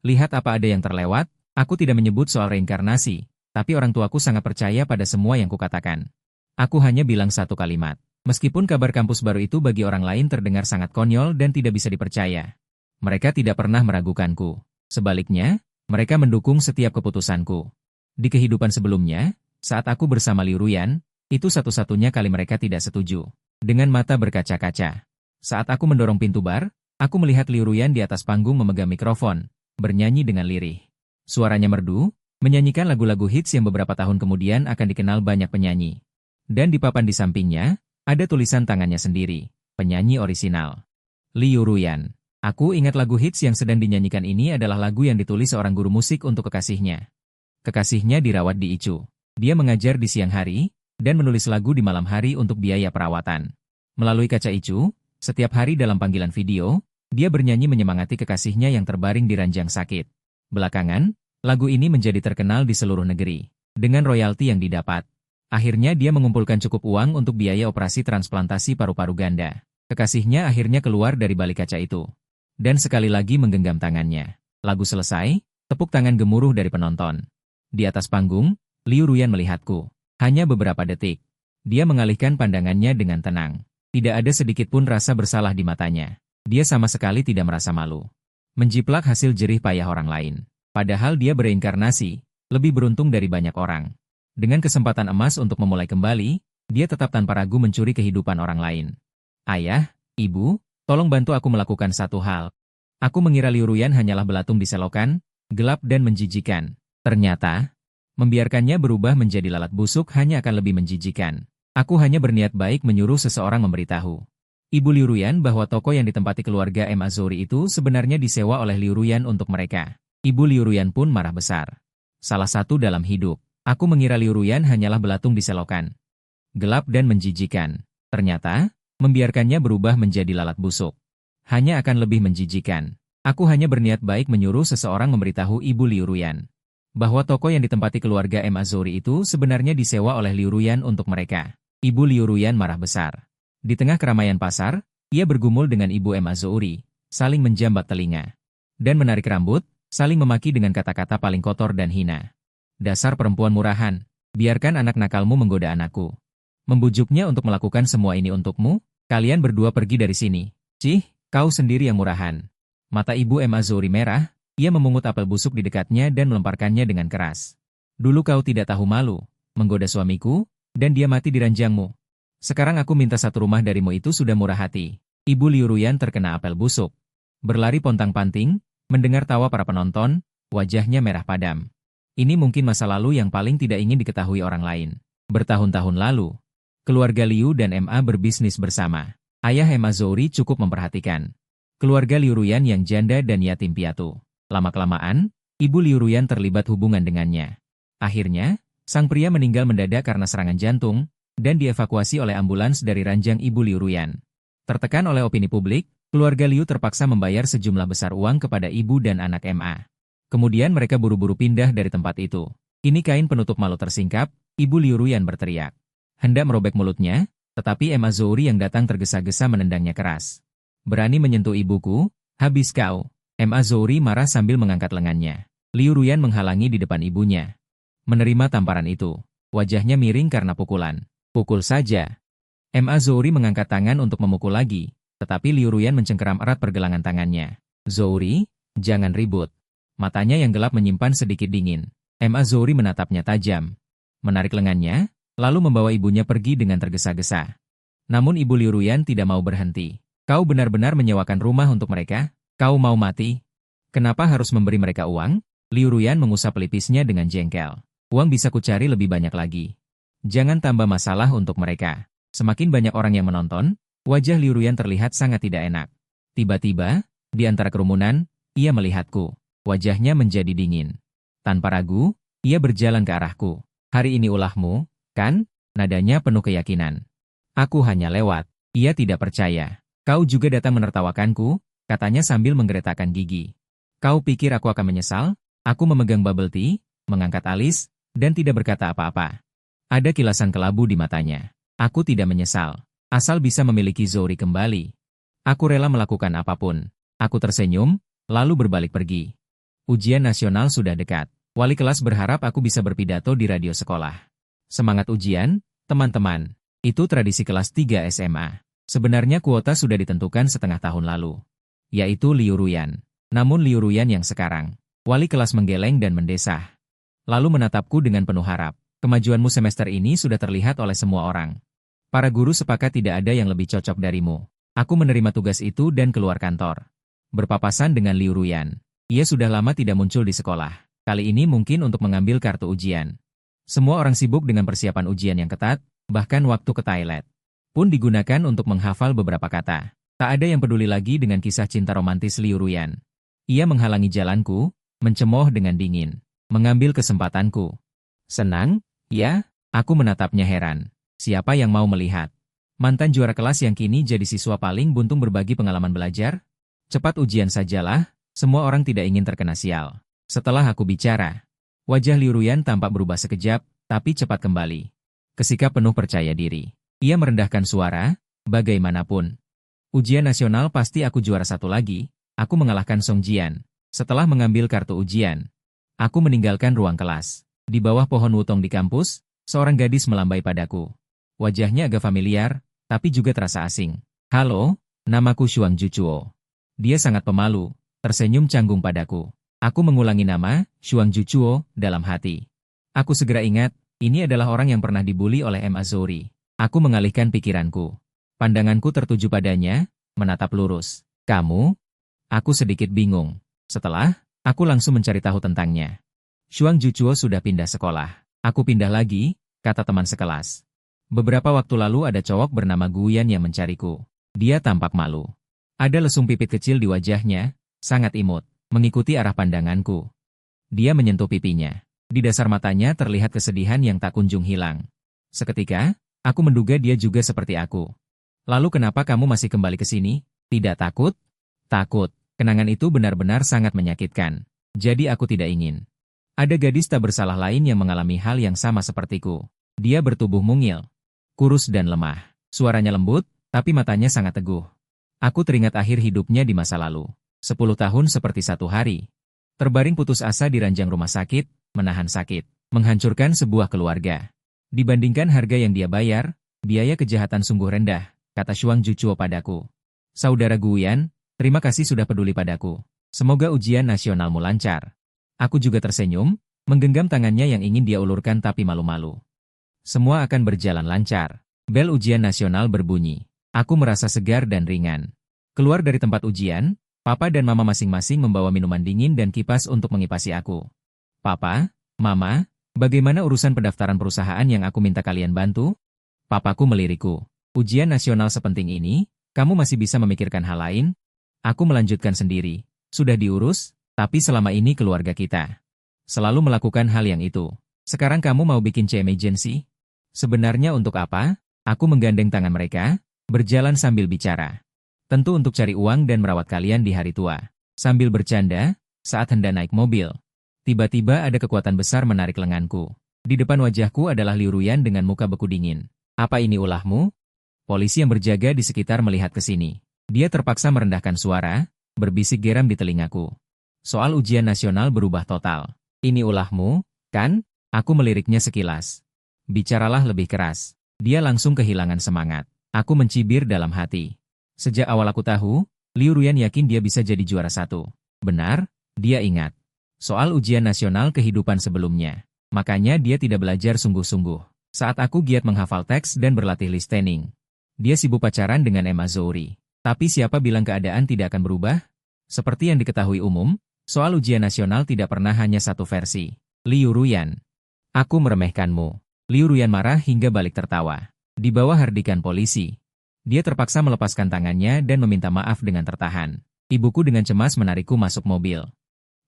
Lihat apa ada yang terlewat, aku tidak menyebut soal reinkarnasi, tapi orang tuaku sangat percaya pada semua yang kukatakan. Aku hanya bilang satu kalimat. Meskipun kabar kampus baru itu bagi orang lain terdengar sangat konyol dan tidak bisa dipercaya. Mereka tidak pernah meragukanku. Sebaliknya, mereka mendukung setiap keputusanku. Di kehidupan sebelumnya, saat aku bersama Liu Ruyan, itu satu-satunya kali mereka tidak setuju. Dengan mata berkaca-kaca. Saat aku mendorong pintu bar, aku melihat Liu Ruyan di atas panggung memegang mikrofon, bernyanyi dengan lirih. Suaranya merdu, menyanyikan lagu-lagu hits yang beberapa tahun kemudian akan dikenal banyak penyanyi. Dan di papan di sampingnya, ada tulisan tangannya sendiri, penyanyi orisinal. Liu Ruyan. Aku ingat lagu hits yang sedang dinyanyikan ini adalah lagu yang ditulis seorang guru musik untuk kekasihnya. Kekasihnya dirawat di ICU. Dia mengajar di siang hari, dan menulis lagu di malam hari untuk biaya perawatan. Melalui kaca ICU, setiap hari dalam panggilan video, dia bernyanyi menyemangati kekasihnya yang terbaring di ranjang sakit. Belakangan, lagu ini menjadi terkenal di seluruh negeri, dengan royalti yang didapat. Akhirnya dia mengumpulkan cukup uang untuk biaya operasi transplantasi paru-paru ganda. Kekasihnya akhirnya keluar dari balik kaca itu. Dan sekali lagi menggenggam tangannya. Lagu selesai, tepuk tangan gemuruh dari penonton. Di atas panggung, Liu Ruyan melihatku. Hanya beberapa detik. Dia mengalihkan pandangannya dengan tenang. Tidak ada sedikit pun rasa bersalah di matanya. Dia sama sekali tidak merasa malu. Menjiplak hasil jerih payah orang lain. Padahal dia bereinkarnasi, lebih beruntung dari banyak orang. Dengan kesempatan emas untuk memulai kembali, dia tetap tanpa ragu mencuri kehidupan orang lain. Ayah, ibu, tolong bantu aku melakukan satu hal. Aku mengira Liu Ruyan hanyalah belatung di selokan, gelap dan menjijikan. Ternyata, membiarkannya berubah menjadi lalat busuk hanya akan lebih menjijikan. Aku hanya berniat baik menyuruh seseorang memberitahu Ibu Liu Ruyan bahwa toko yang ditempati keluarga M. Azuri itu sebenarnya disewa oleh Liu Ruyan untuk mereka. Ibu Liu Ruyan pun marah besar. Salah satu dalam hidup, aku mengira Liu Ruyan hanyalah belatung di selokan. Gelap dan menjijikan. Ternyata, membiarkannya berubah menjadi lalat busuk. Hanya akan lebih menjijikan. Aku hanya berniat baik menyuruh seseorang memberitahu Ibu Liu Ruyan bahwa toko yang ditempati keluarga M. Azuri itu sebenarnya disewa oleh Liu Ruyan untuk mereka. Ibu Liu Ruyan marah besar. Di tengah keramaian pasar, ia bergumul dengan Ibu M. Azuri, saling menjambat telinga, dan menarik rambut, saling memaki dengan kata-kata paling kotor dan hina. Dasar perempuan murahan, biarkan anak nakalmu menggoda anakku. Membujuknya untuk melakukan semua ini untukmu, kalian berdua pergi dari sini. Cih, kau sendiri yang murahan. Mata Ibu M. Azuri merah, ia memungut apel busuk di dekatnya dan melemparkannya dengan keras. Dulu kau tidak tahu malu, menggoda suamiku, dan dia mati di ranjangmu. Sekarang aku minta satu rumah darimu itu sudah murah hati. Ibu Liu Ruyan terkena apel busuk. Berlari pontang-panting, mendengar tawa para penonton, wajahnya merah padam. Ini mungkin masa lalu yang paling tidak ingin diketahui orang lain. Bertahun-tahun lalu, keluarga Liu dan MA berbisnis bersama. Ayah MA Zouri cukup memperhatikan keluarga Liu Ruyan yang janda dan yatim piatu. Lama-kelamaan, Ibu Liu Ruyan terlibat hubungan dengannya. Akhirnya, sang pria meninggal mendadak karena serangan jantung, dan dievakuasi oleh ambulans dari ranjang Ibu Liu Ruyan. Tertekan oleh opini publik, keluarga Liu terpaksa membayar sejumlah besar uang kepada ibu dan anak MA. Kemudian mereka buru-buru pindah dari tempat itu. Ini kain penutup malu tersingkap, Ibu Liu Ruyan berteriak. Hendak merobek mulutnya, tetapi MA Zouri yang datang tergesa-gesa menendangnya keras. Berani menyentuh ibuku? Habis kau. MA Zouri marah sambil mengangkat lengannya. Liu Ruyan menghalangi di depan ibunya. Menerima tamparan itu, wajahnya miring karena pukulan. Pukul saja. MA Zouri mengangkat tangan untuk memukul lagi, tetapi Liu Ruyan mencengkeram erat pergelangan tangannya. Zouri, jangan ribut. Matanya yang gelap menyimpan sedikit dingin. MA Zouri menatapnya tajam. Menarik lengannya, lalu membawa ibunya pergi dengan tergesa-gesa. Namun Ibu Liu Ruyan tidak mau berhenti. Kau benar-benar menyewakan rumah untuk mereka? Kau mau mati? Kenapa harus memberi mereka uang? Liu Ruyan mengusap pelipisnya dengan jengkel. Uang bisa kucari lebih banyak lagi. Jangan tambah masalah untuk mereka. Semakin banyak orang yang menonton, wajah Liu Ruyan terlihat sangat tidak enak. Tiba-tiba, di antara kerumunan, ia melihatku. Wajahnya menjadi dingin. Tanpa ragu, ia berjalan ke arahku. Hari ini ulahmu, kan? Nadanya penuh keyakinan. Aku hanya lewat. Ia tidak percaya. Kau juga datang menertawakanku, katanya sambil menggeretakkan gigi. Kau pikir aku akan menyesal? Aku memegang bubble tea, mengangkat alis, dan tidak berkata apa-apa. Ada kilasan kelabu di matanya. Aku tidak menyesal. Asal bisa memiliki Zouri kembali. Aku rela melakukan apapun. Aku tersenyum, lalu berbalik pergi. Ujian nasional sudah dekat. Wali kelas berharap aku bisa berpidato di radio sekolah. Semangat ujian, teman-teman. Itu tradisi kelas 3 SMA. Sebenarnya kuota sudah ditentukan setengah tahun lalu. Yaitu Liu Ruyan. Namun Liu Ruyan yang sekarang. Wali kelas menggeleng dan mendesah. Lalu menatapku dengan penuh harap. Kemajuanmu semester ini sudah terlihat oleh semua orang. Para guru sepakat tidak ada yang lebih cocok darimu. Aku menerima tugas itu dan keluar kantor. Berpapasan dengan Liu Ruyan. Ia sudah lama tidak muncul di sekolah. Kali ini mungkin untuk mengambil kartu ujian. Semua orang sibuk dengan persiapan ujian yang ketat, bahkan waktu ke toilet pun digunakan untuk menghafal beberapa kata. Tak ada yang peduli lagi dengan kisah cinta romantis Liu Ruyan. Ia menghalangi jalanku, mencemooh dengan dingin, mengambil kesempatanku. Senang? Ya, aku menatapnya heran. Siapa yang mau melihat? Mantan juara kelas yang kini jadi siswa paling buntung berbagi pengalaman belajar? Cepat ujian sajalah, semua orang tidak ingin terkena sial. Setelah aku bicara, wajah Liu Ruyan tampak berubah sekejap, tapi cepat kembali. Kesikap penuh percaya diri. Ia merendahkan suara, bagaimanapun. Ujian nasional pasti aku juara satu lagi, aku mengalahkan Song Jian. Setelah mengambil kartu ujian, aku meninggalkan ruang kelas. Di bawah pohon wutong di kampus, seorang gadis melambai padaku. Wajahnya agak familiar, tapi juga terasa asing. Halo, namaku Xuang Juchuo. Dia sangat pemalu, tersenyum canggung padaku. Aku mengulangi nama, Xuang Juchuo, dalam hati. Aku segera ingat, ini adalah orang yang pernah dibuli oleh M. Azuri. Aku mengalihkan pikiranku. Pandanganku tertuju padanya, menatap lurus. Kamu? Aku sedikit bingung. Setelah, aku langsung mencari tahu tentangnya. Xuang Juchuo sudah pindah sekolah. Aku pindah lagi, kata teman sekelas. Beberapa waktu lalu ada cowok bernama Guyan yang mencariku. Dia tampak malu. Ada lesung pipit kecil di wajahnya, sangat imut, mengikuti arah pandanganku. Dia menyentuh pipinya. Di dasar matanya terlihat kesedihan yang tak kunjung hilang. Seketika, aku menduga dia juga seperti aku. Lalu kenapa kamu masih kembali ke sini? Tidak takut? Takut. Kenangan itu benar-benar sangat menyakitkan. Jadi aku tidak ingin. Ada gadis tak bersalah lain yang mengalami hal yang sama sepertiku. Dia bertubuh mungil, kurus dan lemah. Suaranya lembut, tapi matanya sangat teguh. Aku teringat akhir hidupnya di masa lalu. 10 tahun seperti satu hari. Terbaring putus asa di ranjang rumah sakit, menahan sakit, menghancurkan sebuah keluarga. Dibandingkan harga yang dia bayar, biaya kejahatan sungguh rendah, kata Xuang Juchuo padaku. Saudara Guyan, terima kasih sudah peduli padaku. Semoga ujian nasionalmu lancar. Aku juga tersenyum, menggenggam tangannya yang ingin dia ulurkan tapi malu-malu. Semua akan berjalan lancar. Bel ujian nasional berbunyi. Aku merasa segar dan ringan. Keluar dari tempat ujian, Papa dan Mama masing-masing membawa minuman dingin dan kipas untuk mengipasi aku. Papa, Mama, bagaimana urusan pendaftaran perusahaan yang aku minta kalian bantu? Papaku melirikku. Ujian nasional sepenting ini, kamu masih bisa memikirkan hal lain? Aku melanjutkan sendiri. Sudah diurus, tapi selama ini keluarga kita selalu melakukan hal yang itu. Sekarang kamu mau bikin emergency? Sebenarnya untuk apa? Aku menggandeng tangan mereka, berjalan sambil bicara. Tentu untuk cari uang dan merawat kalian di hari tua. Sambil bercanda, saat hendak naik mobil, tiba-tiba ada kekuatan besar menarik lenganku. Di depan wajahku adalah Liu Ruyan dengan muka beku dingin. Apa ini ulahmu? Polisi yang berjaga di sekitar melihat ke sini. Dia terpaksa merendahkan suara, berbisik geram di telingaku. Soal ujian nasional berubah total. Ini ulahmu, kan? Aku meliriknya sekilas. Bicaralah lebih keras. Dia langsung kehilangan semangat. Aku mencibir dalam hati. Sejak awal aku tahu, Liu Ruyan yakin dia bisa jadi juara 1. Benar, dia ingat. Soal ujian nasional kehidupan sebelumnya. Makanya dia tidak belajar sungguh-sungguh. Saat aku giat menghafal teks dan berlatih listening. Dia sibuk pacaran dengan Emma Zouri. Tapi siapa bilang keadaan tidak akan berubah? Seperti yang diketahui umum, soal ujian nasional tidak pernah hanya satu versi. Liu Ruyan. Aku meremehkanmu. Liu Ruyan marah hingga balik tertawa. Di bawah hardikan polisi. Dia terpaksa melepaskan tangannya dan meminta maaf dengan tertahan. Ibuku dengan cemas menarikku masuk mobil.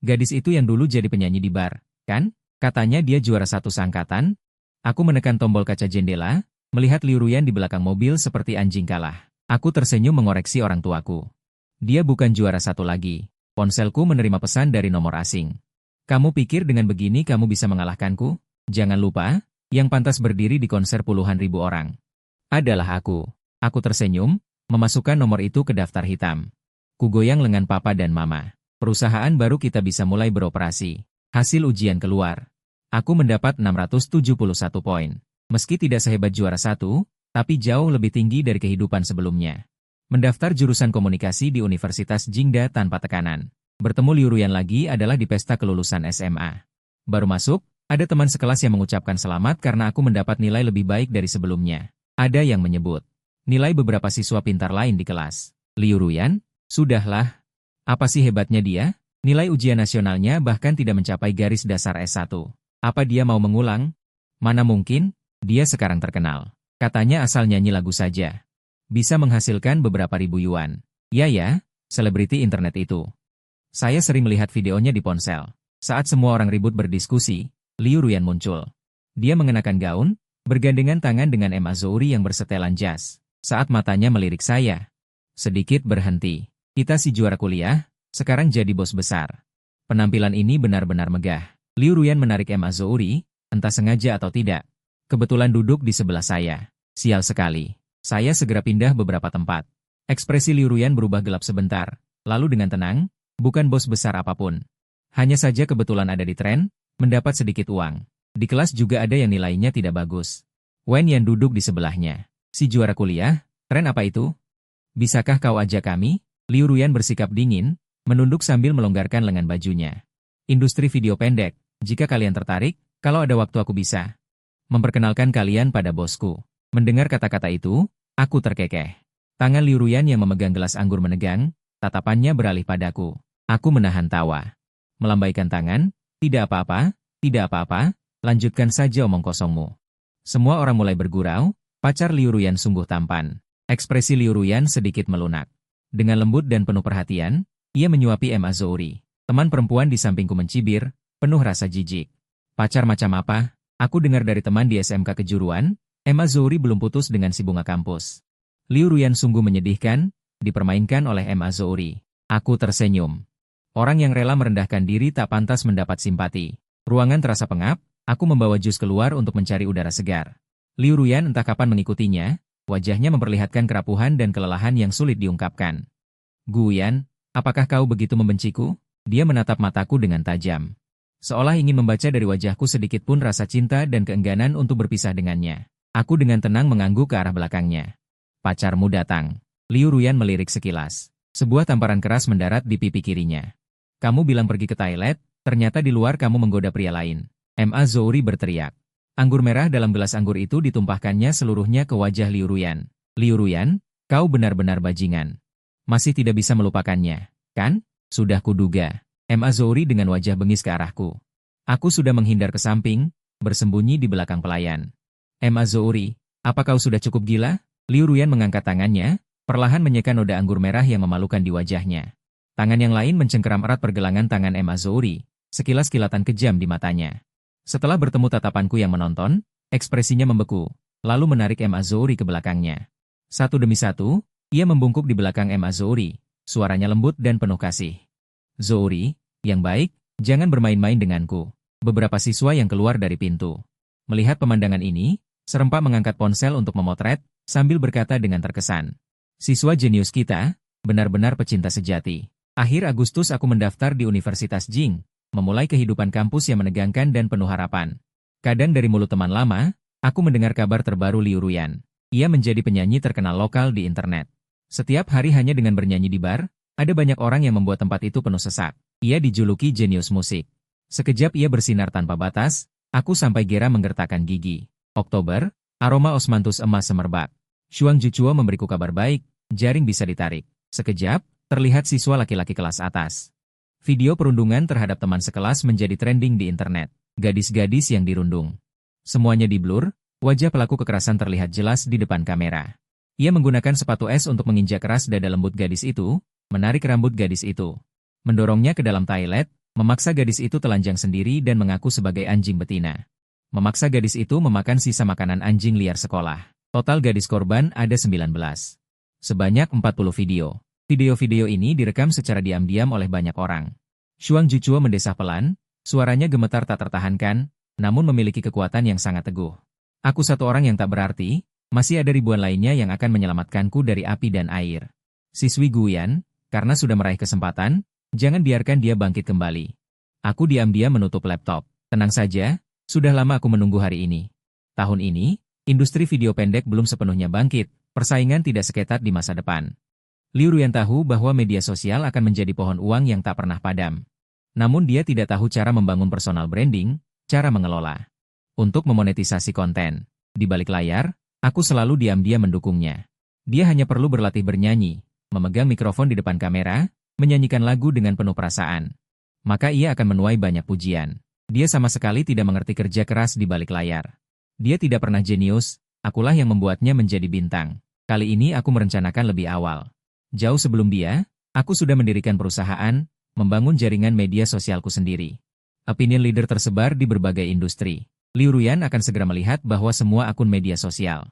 Gadis itu yang dulu jadi penyanyi di bar, kan? Katanya dia juara 1 seangkatan. Aku menekan tombol kaca jendela, melihat Liu Ruyan di belakang mobil seperti anjing kalah. Aku tersenyum mengoreksi orang tuaku. Dia bukan juara 1 lagi. Ponselku menerima pesan dari nomor asing. Kamu pikir dengan begini kamu bisa mengalahkanku? Jangan lupa, yang pantas berdiri di konser puluhan ribu orang adalah aku. Aku tersenyum, memasukkan nomor itu ke daftar hitam. Kugoyang lengan papa dan mama. Perusahaan baru kita bisa mulai beroperasi. Hasil ujian keluar. Aku mendapat 671 poin. Meski tidak sehebat juara 1, tapi jauh lebih tinggi dari kehidupan sebelumnya. Mendaftar jurusan komunikasi di Universitas Jingda tanpa tekanan. Bertemu Liu Ruyan lagi adalah di pesta kelulusan SMA. Baru masuk, ada teman sekelas yang mengucapkan selamat karena aku mendapat nilai lebih baik dari sebelumnya. Ada yang menyebut nilai beberapa siswa pintar lain di kelas. Liu Ruyan? Sudahlah. Apa sih hebatnya dia? Nilai ujian nasionalnya bahkan tidak mencapai garis dasar S1. Apa dia mau mengulang? Mana mungkin? Dia sekarang terkenal. Katanya asal nyanyi lagu saja bisa menghasilkan beberapa ribu yuan. Ya, selebriti internet itu. Saya sering melihat videonya di ponsel. Saat semua orang ribut berdiskusi, Liu Ruyan muncul. Dia mengenakan gaun, bergandengan tangan dengan Emma Zouri yang bersetelan jas. Saat matanya melirik saya, sedikit berhenti. Kita si juara kuliah, sekarang jadi bos besar. Penampilan ini benar-benar megah. Liu Ruyan menarik Emma Zouri, entah sengaja atau tidak. Kebetulan duduk di sebelah saya. Sial sekali. Saya segera pindah beberapa tempat. Ekspresi Liu Ruyan berubah gelap sebentar. Lalu dengan tenang, bukan bos besar apapun. Hanya saja kebetulan ada di tren, mendapat sedikit uang. Di kelas juga ada yang nilainya tidak bagus. Wen yang duduk di sebelahnya. Si juara kuliah, tren apa itu? Bisakah kau ajak kami? Liu Ruyan bersikap dingin, menunduk sambil melonggarkan lengan bajunya. Industri video pendek, jika kalian tertarik, kalau ada waktu aku bisa memperkenalkan kalian pada bosku. Mendengar kata-kata itu, aku terkekeh. Tangan Liu Ruyan yang memegang gelas anggur menegang, tatapannya beralih padaku. Aku menahan tawa. Melambaikan tangan, tidak apa-apa, tidak apa-apa, lanjutkan saja omong kosongmu. Semua orang mulai bergurau, pacar Liu Ruyan sungguh tampan. Ekspresi Liu Ruyan sedikit melunak. Dengan lembut dan penuh perhatian, ia menyuapi Emma Zouri. Teman perempuan di sampingku mencibir, penuh rasa jijik. Pacar macam apa? Aku dengar dari teman di SMK kejuruan, Emma Zouri belum putus dengan si bunga kampus. Liu Ruyan sungguh menyedihkan, dipermainkan oleh Emma Zouri. Aku tersenyum. Orang yang rela merendahkan diri tak pantas mendapat simpati. Ruangan terasa pengap, aku membawa jus keluar untuk mencari udara segar. Liu Ruyan entah kapan mengikutinya, wajahnya memperlihatkan kerapuhan dan kelelahan yang sulit diungkapkan. Guyan, apakah kau begitu membenciku? Dia menatap mataku dengan tajam. Seolah ingin membaca dari wajahku sedikit pun rasa cinta dan keengganan untuk berpisah dengannya. Aku dengan tenang mengangguk ke arah belakangnya. Pacarmu datang. Liu Ruyan melirik sekilas. Sebuah tamparan keras mendarat di pipi kirinya. Kamu bilang pergi ke toilet, ternyata di luar kamu menggoda pria lain. Emma Zouri berteriak. Anggur merah dalam gelas anggur itu ditumpahkannya seluruhnya ke wajah Liu Ruyan. Liu Ruyan, kau benar-benar bajingan. Masih tidak bisa melupakannya, kan? Sudah kuduga. Emma Zouri dengan wajah bengis ke arahku. Aku sudah menghindar ke samping, bersembunyi di belakang pelayan. Emma Zouri, apa kau sudah cukup gila? Liu Ruyan mengangkat tangannya, perlahan menyeka noda anggur merah yang memalukan di wajahnya. Tangan yang lain mencengkeram erat pergelangan tangan Emma Zouri, sekilas kilatan kejam di matanya. Setelah bertemu tatapanku yang menonton, ekspresinya membeku, lalu menarik Emma Zouri ke belakangnya. Satu demi satu, ia membungkuk di belakang Emma Zouri, suaranya lembut dan penuh kasih. Zouri, yang baik, jangan bermain-main denganku. Beberapa siswa yang keluar dari pintu. Melihat pemandangan ini, serempak mengangkat ponsel untuk memotret, sambil berkata dengan terkesan. Siswa jenius kita, benar-benar pecinta sejati. Akhir Agustus aku mendaftar di Universitas Jing, memulai kehidupan kampus yang menegangkan dan penuh harapan. Kadang dari mulut teman lama, aku mendengar kabar terbaru Liu Ruyan. Ia menjadi penyanyi terkenal lokal di internet. Setiap hari hanya dengan bernyanyi di bar, ada banyak orang yang membuat tempat itu penuh sesak. Ia dijuluki jenius musik. Sekejap ia bersinar tanpa batas, aku sampai gera menggertakkan gigi. Oktober, aroma osmanthus emas semerbak. Shuang Juchuo memberiku kabar baik, jaring bisa ditarik. Sekejap, terlihat siswa laki-laki kelas atas. Video perundungan terhadap teman sekelas menjadi trending di internet. Gadis-gadis yang dirundung. Semuanya di-blur, wajah pelaku kekerasan terlihat jelas di depan kamera. Ia menggunakan sepatu es untuk menginjak keras dada lembut gadis itu, menarik rambut gadis itu. Mendorongnya ke dalam toilet, memaksa gadis itu telanjang sendiri dan mengaku sebagai anjing betina. Memaksa gadis itu memakan sisa makanan anjing liar sekolah. Total gadis korban ada 19. Sebanyak 40 video. Video-video ini direkam secara diam-diam oleh banyak orang. Shuang Juchuo mendesah pelan, suaranya gemetar tak tertahankan, namun memiliki kekuatan yang sangat teguh. Aku satu orang yang tak berarti, masih ada ribuan lainnya yang akan menyelamatkanku dari api dan air. Siswi Guyan, karena sudah meraih kesempatan, jangan biarkan dia bangkit kembali. Aku diam-diam menutup laptop. Tenang saja, sudah lama aku menunggu hari ini. Tahun ini, industri video pendek belum sepenuhnya bangkit, persaingan tidak seketat di masa depan. Liu Ruyan tahu bahwa media sosial akan menjadi pohon uang yang tak pernah padam. Namun dia tidak tahu cara membangun personal branding, cara mengelola. Untuk memonetisasi konten, di balik layar, aku selalu diam-diam mendukungnya. Dia hanya perlu berlatih bernyanyi, memegang mikrofon di depan kamera, menyanyikan lagu dengan penuh perasaan. Maka ia akan menuai banyak pujian. Dia sama sekali tidak mengerti kerja keras di balik layar. Dia tidak pernah jenius, akulah yang membuatnya menjadi bintang. Kali ini aku merencanakan lebih awal. Jauh sebelum dia, aku sudah mendirikan perusahaan, membangun jaringan media sosialku sendiri. Opinion leader tersebar di berbagai industri. Liu Ruyan akan segera melihat bahwa semua akun media sosial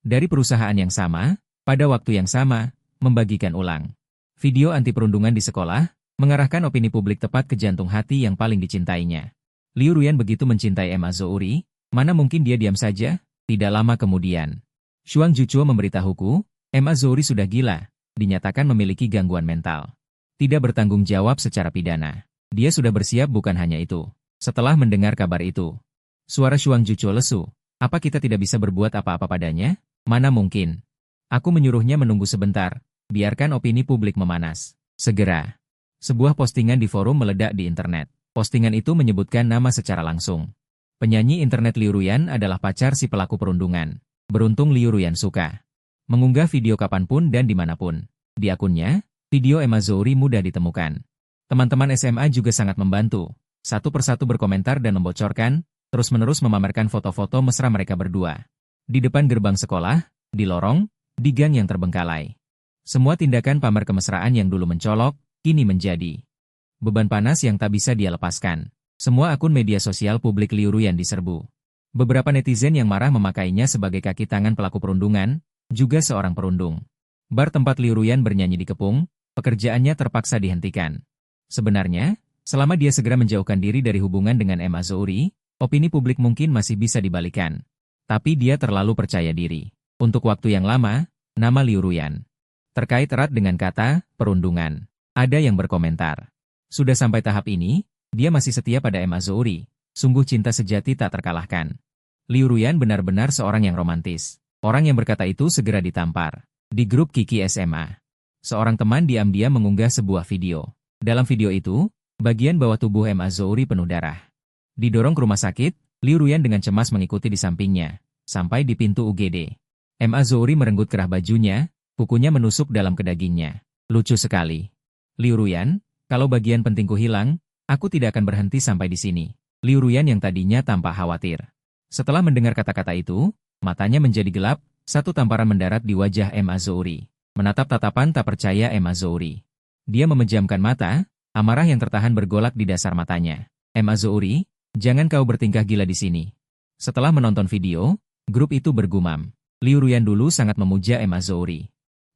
dari perusahaan yang sama, pada waktu yang sama, membagikan ulang video anti perundungan di sekolah, mengarahkan opini publik tepat ke jantung hati yang paling dicintainya. Liu Ruyan begitu mencintai Emma Zouri, mana mungkin dia diam saja? Tidak lama kemudian, Shuang Juchuo memberitahuku, Emma Zouri sudah gila, dinyatakan memiliki gangguan mental. Tidak bertanggung jawab secara pidana. Dia sudah bersiap bukan hanya itu. Setelah mendengar kabar itu, suara Shuang Juchuo lesu. Apa kita tidak bisa berbuat apa-apa padanya? Mana mungkin. Aku menyuruhnya menunggu sebentar, biarkan opini publik memanas. Segera. Sebuah postingan di forum meledak di internet. Postingan itu menyebutkan nama secara langsung. Penyanyi internet Liu Ruyan adalah pacar si pelaku perundungan. Beruntung Liu Ruyan suka mengunggah video kapanpun dan dimanapun. Di akunnya, video Emma Zouri mudah ditemukan. Teman-teman SMA juga sangat membantu. Satu persatu berkomentar dan membocorkan, terus-menerus memamerkan foto-foto mesra mereka berdua. Di depan gerbang sekolah, di lorong, di gang yang terbengkalai. Semua tindakan pamer kemesraan yang dulu mencolok, kini menjadi beban panas yang tak bisa dia lepaskan. Semua akun media sosial publik Liu Ruyan diserbu. Beberapa netizen yang marah memakainya sebagai kaki tangan pelaku perundungan, juga seorang perundung. Bar tempat Liu Ruyan bernyanyi dikepung, pekerjaannya terpaksa dihentikan. Sebenarnya, selama dia segera menjauhkan diri dari hubungan dengan Emma Zouri, opini publik mungkin masih bisa dibalikan. Tapi dia terlalu percaya diri. Untuk waktu yang lama, nama Liu Ruyan terkait erat dengan kata perundungan. Ada yang berkomentar, sudah sampai tahap ini, dia masih setia pada Emma Zouri. Sungguh cinta sejati tak terkalahkan. Liu Ruyan benar-benar seorang yang romantis. Orang yang berkata itu segera ditampar. Di grup Kiki SMA, seorang teman diam-diam mengunggah sebuah video. Dalam video itu, bagian bawah tubuh Emma Zouri penuh darah. Didorong ke rumah sakit, Liu Ruyan dengan cemas mengikuti di sampingnya, sampai di pintu UGD. Emma Zouri merenggut kerah bajunya, kukunya menusuk dalam ke dagingnya. Lucu sekali. Liu Ruyan, kalau bagian pentingku hilang, aku tidak akan berhenti sampai di sini. Liu Ruyan yang tadinya tampak khawatir. Setelah mendengar kata-kata itu, matanya menjadi gelap, satu tamparan mendarat di wajah Emma Zouri. Menatap tatapan tak percaya Emma Zouri. Dia memejamkan mata, amarah yang tertahan bergolak di dasar matanya. Emma Zouri, jangan kau bertingkah gila di sini. Setelah menonton video, grup itu bergumam. Liu Ruyan dulu sangat memuja Emma Zouri.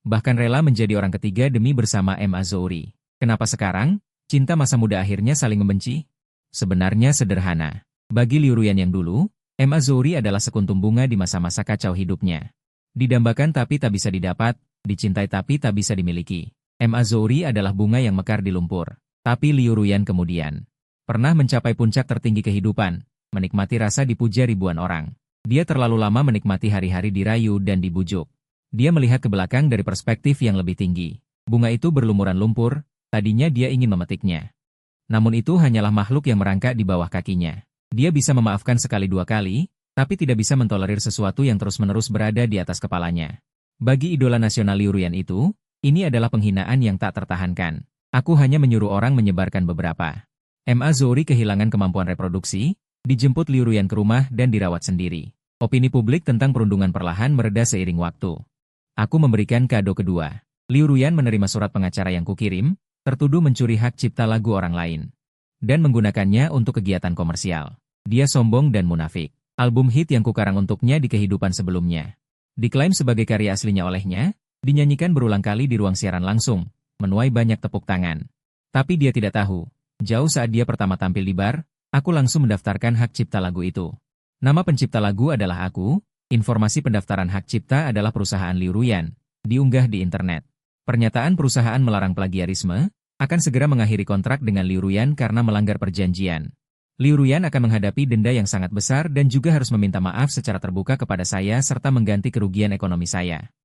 Bahkan rela menjadi orang ketiga demi bersama Emma Zouri. Kenapa sekarang, cinta masa muda akhirnya saling membenci? Sebenarnya sederhana. Bagi Liu Ruyan yang dulu, Emma Zouri adalah sekuntum bunga di masa-masa kacau hidupnya. Didambakan tapi tak bisa didapat, dicintai tapi tak bisa dimiliki. Emma Zouri adalah bunga yang mekar di lumpur. Tapi Liu Ruyan kemudian pernah mencapai puncak tertinggi kehidupan, menikmati rasa dipuja ribuan orang. Dia terlalu lama menikmati hari-hari dirayu dan dibujuk. Dia melihat ke belakang dari perspektif yang lebih tinggi. Bunga itu berlumuran lumpur, tadinya dia ingin memetiknya. Namun itu hanyalah makhluk yang merangkak di bawah kakinya. Dia bisa memaafkan sekali dua kali, tapi tidak bisa mentolerir sesuatu yang terus-menerus berada di atas kepalanya. Bagi idola nasional Liu Ruyan itu, ini adalah penghinaan yang tak tertahankan. Aku hanya menyuruh orang menyebarkan beberapa. Emma Zouri kehilangan kemampuan reproduksi, dijemput Liu Ruyan ke rumah dan dirawat sendiri. Opini publik tentang perundungan perlahan mereda seiring waktu. Aku memberikan kado kedua. Liu Ruyan menerima surat pengacara yang kukirim, tertuduh mencuri hak cipta lagu orang lain, dan menggunakannya untuk kegiatan komersial. Dia sombong dan munafik. Album hit yang kukarang untuknya di kehidupan sebelumnya diklaim sebagai karya aslinya olehnya, dinyanyikan berulang kali di ruang siaran langsung, menuai banyak tepuk tangan. Tapi dia tidak tahu, jauh saat dia pertama tampil di bar, aku langsung mendaftarkan hak cipta lagu itu. Nama pencipta lagu adalah aku, informasi pendaftaran hak cipta adalah perusahaan Liu Ruyan, diunggah di internet. Pernyataan perusahaan melarang plagiarisme akan segera mengakhiri kontrak dengan Liu Ruyan karena melanggar perjanjian. Liu Ruyan akan menghadapi denda yang sangat besar dan juga harus meminta maaf secara terbuka kepada saya serta mengganti kerugian ekonomi saya.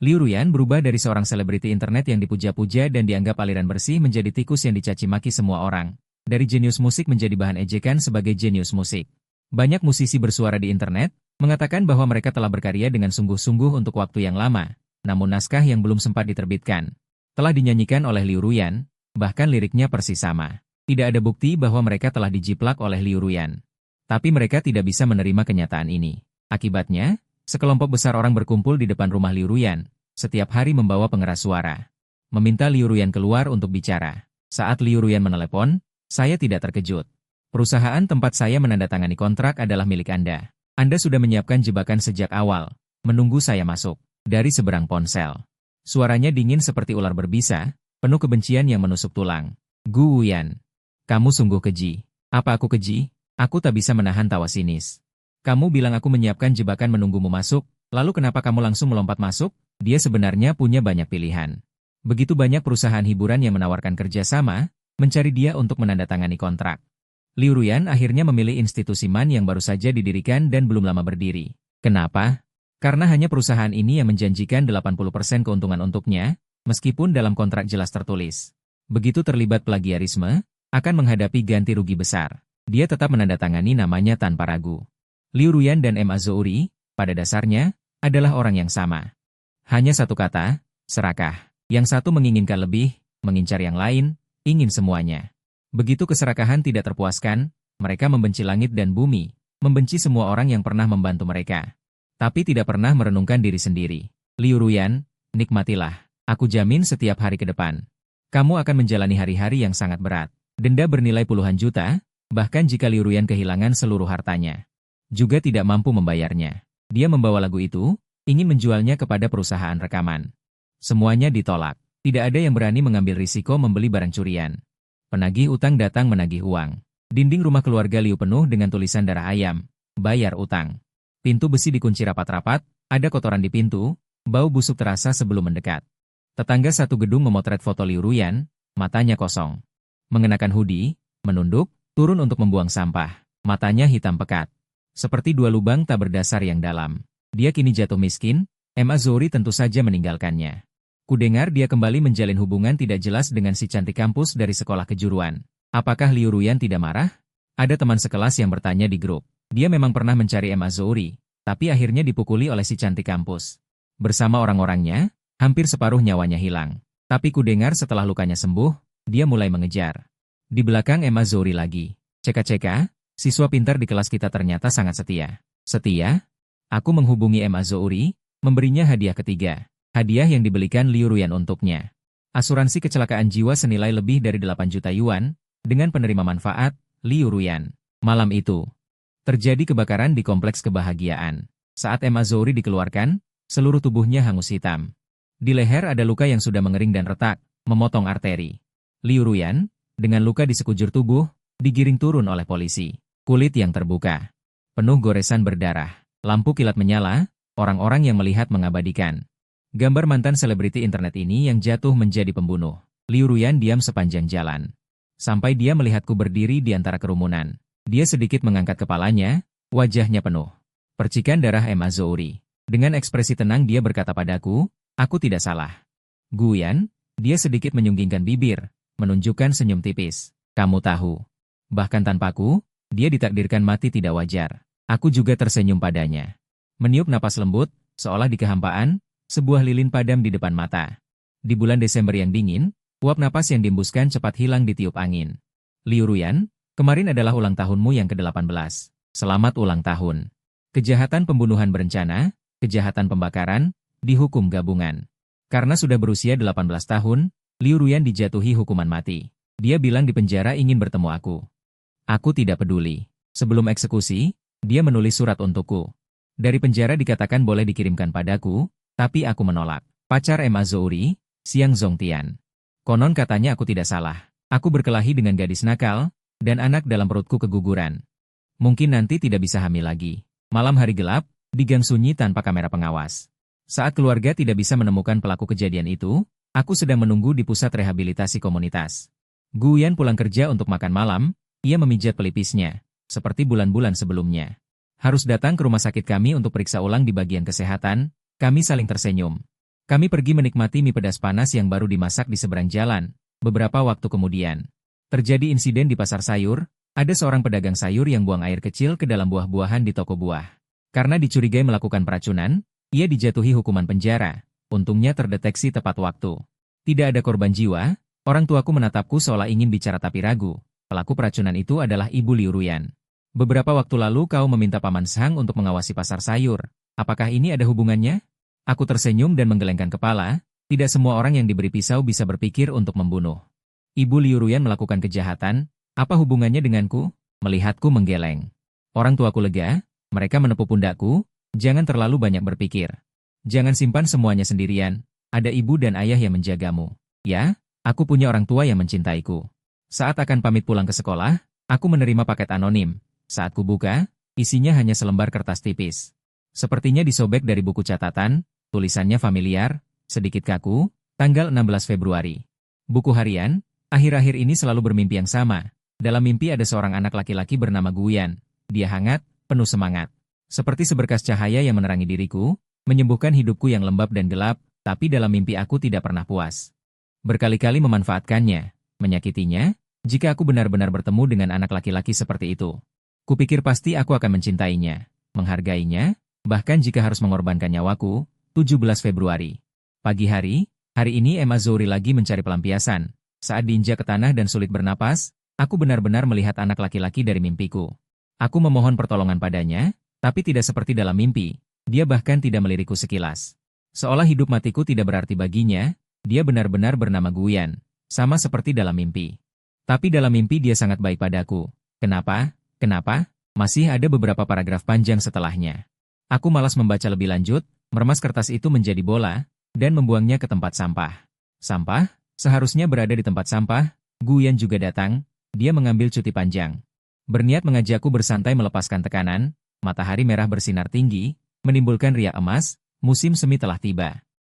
Liu Ruyan berubah dari seorang selebriti internet yang dipuja-puja dan dianggap aliran bersih menjadi tikus yang dicaci maki semua orang. Dari jenius musik menjadi bahan ejekan sebagai jenius musik. Banyak musisi bersuara di internet mengatakan bahwa mereka telah berkarya dengan sungguh-sungguh untuk waktu yang lama, namun naskah yang belum sempat diterbitkan telah dinyanyikan oleh Liu Ruyan, bahkan liriknya persis sama. Tidak ada bukti bahwa mereka telah dijiplak oleh Liu Ruyan. Tapi mereka tidak bisa menerima kenyataan ini. Akibatnya, sekelompok besar orang berkumpul di depan rumah Liu Ruyan, setiap hari membawa pengeras suara, meminta Liu Ruyan keluar untuk bicara. Saat Liu Ruyan menelepon, saya tidak terkejut. Perusahaan tempat saya menandatangani kontrak adalah milik Anda. Anda sudah menyiapkan jebakan sejak awal, menunggu saya masuk. Dari seberang ponsel. Suaranya dingin seperti ular berbisa, penuh kebencian yang menusuk tulang. Gu Wuyan. Kamu sungguh keji. Apa aku keji? Aku tak bisa menahan tawa sinis. Kamu bilang aku menyiapkan jebakan menunggumu masuk, lalu kenapa kamu langsung melompat masuk? Dia sebenarnya punya banyak pilihan. Begitu banyak perusahaan hiburan yang menawarkan kerjasama, mencari dia untuk menandatangani kontrak. Liu Ruyan akhirnya memilih institusi MAN yang baru saja didirikan dan belum lama berdiri. Kenapa? Karena hanya perusahaan ini yang menjanjikan 80% keuntungan untuknya, Meskipun dalam kontrak jelas tertulis, begitu terlibat plagiarisme, akan menghadapi ganti rugi besar. Dia tetap menandatangani namanya tanpa ragu. Liu Ruyan dan Ma Zouri, pada dasarnya, adalah orang yang sama. Hanya satu kata, serakah. Yang satu menginginkan lebih, mengincar yang lain, ingin semuanya. Begitu keserakahan tidak terpuaskan, mereka membenci langit dan bumi, membenci semua orang yang pernah membantu mereka. Tapi tidak pernah merenungkan diri sendiri. Liu Ruyan, nikmatilah. Aku jamin setiap hari ke depan, kamu akan menjalani hari-hari yang sangat berat. Denda bernilai puluhan juta, bahkan jika Liu Ruyan kehilangan seluruh hartanya, juga tidak mampu membayarnya. Dia membawa lagu itu, ingin menjualnya kepada perusahaan rekaman. Semuanya ditolak. Tidak ada yang berani mengambil risiko membeli barang curian. Penagih utang datang menagih uang. Dinding rumah keluarga Liu penuh dengan tulisan darah ayam, bayar utang. Pintu besi dikunci rapat-rapat, ada kotoran di pintu, bau busuk terasa sebelum mendekat. Tetangga satu gedung memotret foto Liu Ruyan, matanya kosong. Mengenakan hoodie, menunduk, turun untuk membuang sampah. Matanya hitam pekat. Seperti dua lubang tak berdasar yang dalam. Dia kini jatuh miskin, Ma Zouri tentu saja meninggalkannya. Kudengar dia kembali menjalin hubungan tidak jelas dengan si cantik kampus dari sekolah kejuruan. Apakah Liu Ruyan tidak marah? Ada teman sekelas yang bertanya di grup. Dia memang pernah mencari Ma Zouri, tapi akhirnya dipukuli oleh si cantik kampus. Bersama orang-orangnya, hampir separuh nyawanya hilang. Tapi kudengar setelah lukanya sembuh, dia mulai mengejar. Di belakang Ma Zouri lagi. Ceka-ceka, siswa pintar di kelas kita ternyata sangat setia. Setia? Aku menghubungi Ma Zouri, memberinya hadiah ketiga. Hadiah yang dibelikan Liu Ruyan untuknya. Asuransi kecelakaan jiwa senilai lebih dari 8 juta yuan, dengan penerima manfaat, Liu Ruyan. Malam itu, terjadi kebakaran di kompleks kebahagiaan. Saat Ma Zouri dikeluarkan, seluruh tubuhnya hangus hitam. Di leher ada luka yang sudah mengering dan retak, memotong arteri. Liu Ruyan, dengan luka di sekujur tubuh, digiring turun oleh polisi. Kulit yang terbuka, penuh goresan berdarah. Lampu kilat menyala, orang-orang yang melihat mengabadikan. Gambar mantan selebriti internet ini yang jatuh menjadi pembunuh. Liu Ruyan diam sepanjang jalan. Sampai dia melihatku berdiri di antara kerumunan. Dia sedikit mengangkat kepalanya, wajahnya penuh percikan darah Ma Zouri. Dengan ekspresi tenang dia berkata padaku, aku tidak salah. Guyan, dia sedikit menyunggingkan bibir, menunjukkan senyum tipis. Kamu tahu. Bahkan tanpaku, dia ditakdirkan mati tidak wajar. Aku juga tersenyum padanya. Meniup napas lembut, seolah di kehampaan, sebuah lilin padam di depan mata. Di bulan Desember yang dingin, uap napas yang diembuskan cepat hilang ditiup angin. Liu Ruyan, kemarin adalah ulang tahunmu yang ke-18. Selamat ulang tahun. Kejahatan pembunuhan berencana, kejahatan pembakaran, dihukum gabungan. Karena sudah berusia 18 tahun, Liu Ruyan dijatuhi hukuman mati. Dia bilang di penjara ingin bertemu aku. Aku tidak peduli. Sebelum eksekusi, dia menulis surat untukku. Dari penjara dikatakan boleh dikirimkan padaku, tapi aku menolak. Pacar Ma Zouri, Xiang Zongtian. Konon katanya aku tidak salah. Aku berkelahi dengan gadis nakal, dan anak dalam perutku keguguran. Mungkin nanti tidak bisa hamil lagi. Malam hari gelap, di gang sunyi tanpa kamera pengawas. Saat keluarga tidak bisa menemukan pelaku kejadian itu, aku sedang menunggu di pusat rehabilitasi komunitas. Guyan pulang kerja untuk makan malam, ia memijat pelipisnya, seperti bulan-bulan sebelumnya. Harus datang ke rumah sakit kami untuk periksa ulang di bagian kesehatan, kami saling tersenyum. Kami pergi menikmati mie pedas panas yang baru dimasak di seberang jalan. Beberapa waktu kemudian, terjadi insiden di pasar sayur. Ada seorang pedagang sayur yang buang air kecil ke dalam buah-buahan di toko buah. Karena dicurigai melakukan peracunan, ia dijatuhi hukuman penjara. Untungnya terdeteksi tepat waktu. Tidak ada korban jiwa, orang tuaku menatapku seolah ingin bicara tapi ragu. Pelaku peracunan itu adalah Ibu Liu Ruyan. Beberapa waktu lalu kau meminta Paman Sang untuk mengawasi pasar sayur. Apakah ini ada hubungannya? Aku tersenyum dan menggelengkan kepala. Tidak semua orang yang diberi pisau bisa berpikir untuk membunuh. Ibu Liu Ruyan melakukan kejahatan. Apa hubungannya denganku? Melihatku menggeleng. Orang tuaku lega, mereka menepuk pundakku, jangan terlalu banyak berpikir. Jangan simpan semuanya sendirian, ada ibu dan ayah yang menjagamu. Ya, aku punya orang tua yang mencintaiku. Saat akan pamit pulang ke sekolah, aku menerima paket anonim. Saat kubuka, isinya hanya selembar kertas tipis. Sepertinya disobek dari buku catatan, tulisannya familiar, sedikit kaku, tanggal 16 Februari. Buku harian, akhir-akhir ini selalu bermimpi yang sama. Dalam mimpi ada seorang anak laki-laki bernama Guyan. Dia hangat, penuh semangat. Seperti seberkas cahaya yang menerangi diriku, menyembuhkan hidupku yang lembab dan gelap. Tapi dalam mimpi aku tidak pernah puas. Berkali-kali memanfaatkannya, menyakitinya, jika aku benar-benar bertemu dengan anak laki-laki seperti itu. Kupikir pasti aku akan mencintainya, menghargainya, bahkan jika harus mengorbankan nyawaku. 17 Februari. Pagi hari ini Emma Zouri lagi mencari pelampiasan. Saat diinjak ke tanah dan sulit bernapas, aku benar-benar melihat anak laki-laki dari mimpiku. Aku memohon pertolongan padanya, tapi tidak seperti dalam mimpi. Dia bahkan tidak melirikku sekilas. Seolah hidup matiku tidak berarti baginya, dia benar-benar bernama Guyan, sama seperti dalam mimpi. Tapi dalam mimpi dia sangat baik padaku. Kenapa? Kenapa? Masih ada beberapa paragraf panjang setelahnya. Aku malas membaca lebih lanjut, meremas kertas itu menjadi bola, dan membuangnya ke tempat sampah. Sampah? Seharusnya berada di tempat sampah. Guyan juga datang, dia mengambil cuti panjang. Berniat mengajakku bersantai melepaskan tekanan, matahari merah bersinar tinggi, menimbulkan riak emas, musim semi telah tiba.